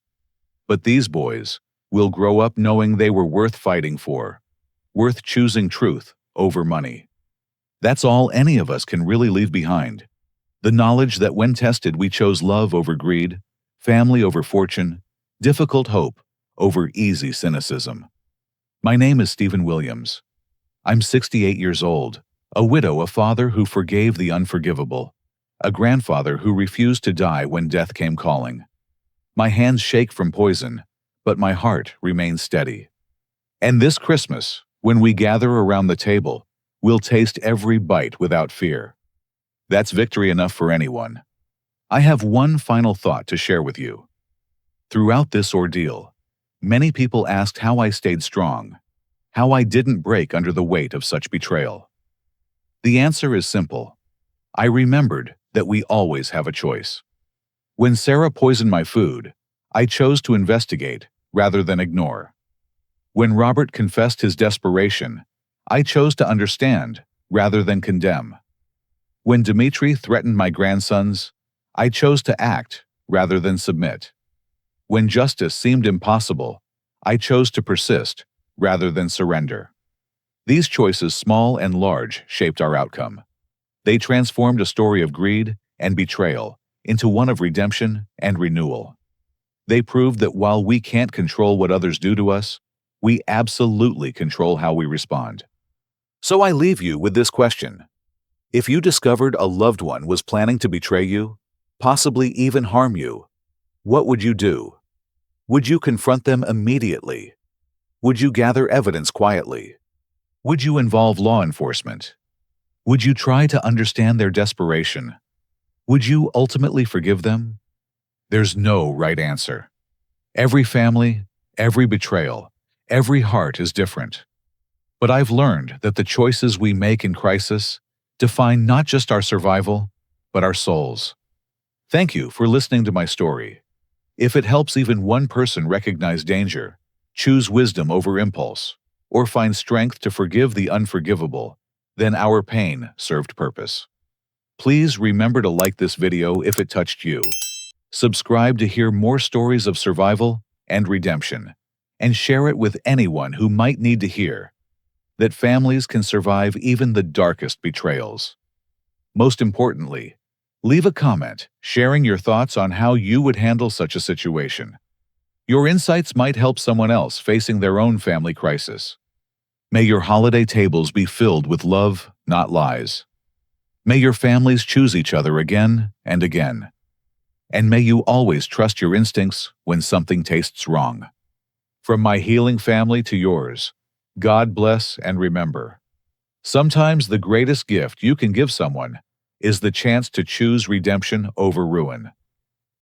But these boys will grow up knowing they were worth fighting for, worth choosing truth over money. That's all any of us can really leave behind. The knowledge that when tested we chose love over greed, family over fortune, difficult hope over easy cynicism. My name is Stephen Williams. I'm 68 years old, a widow, a father who forgave the unforgivable, a grandfather who refused to die when death came calling. My hands shake from poison, but my heart remains steady. And this Christmas, when we gather around the table, we'll taste every bite without fear. That's victory enough for anyone. I have one final thought to share with you. Throughout this ordeal, many people asked how I stayed strong, how I didn't break under the weight of such betrayal. The answer is simple. I remembered that we always have a choice. When Sarah poisoned my food, I chose to investigate rather than ignore. When Robert confessed his desperation, I chose to understand rather than condemn. When Dmitri threatened my grandsons, I chose to act rather than submit. When justice seemed impossible, I chose to persist rather than surrender. These choices, small and large, shaped our outcome. They transformed a story of greed and betrayal into one of redemption and renewal. They proved that while we can't control what others do to us, we absolutely control how we respond. So I leave you with this question. If you discovered a loved one was planning to betray you, possibly even harm you, what would you do? Would you confront them immediately? Would you gather evidence quietly? Would you involve law enforcement? Would you try to understand their desperation? Would you ultimately forgive them? There's no right answer. Every family, every betrayal, every heart is different. But I've learned that the choices we make in crisis define not just our survival, but our souls. Thank you for listening to my story. If it helps even one person recognize danger, choose wisdom over impulse, or find strength to forgive the unforgivable, then our pain served purpose. Please remember to like this video if it touched you. Subscribe to hear more stories of survival and redemption, and share it with anyone who might need to hear that families can survive even the darkest betrayals. Most importantly, leave a comment sharing your thoughts on how you would handle such a situation. Your insights might help someone else facing their own family crisis. May your holiday tables be filled with love, not lies. May your families choose each other again and again. And may you always trust your instincts when something tastes wrong. From my healing family to yours, God bless and remember. Sometimes the greatest gift you can give someone is the chance to choose redemption over ruin.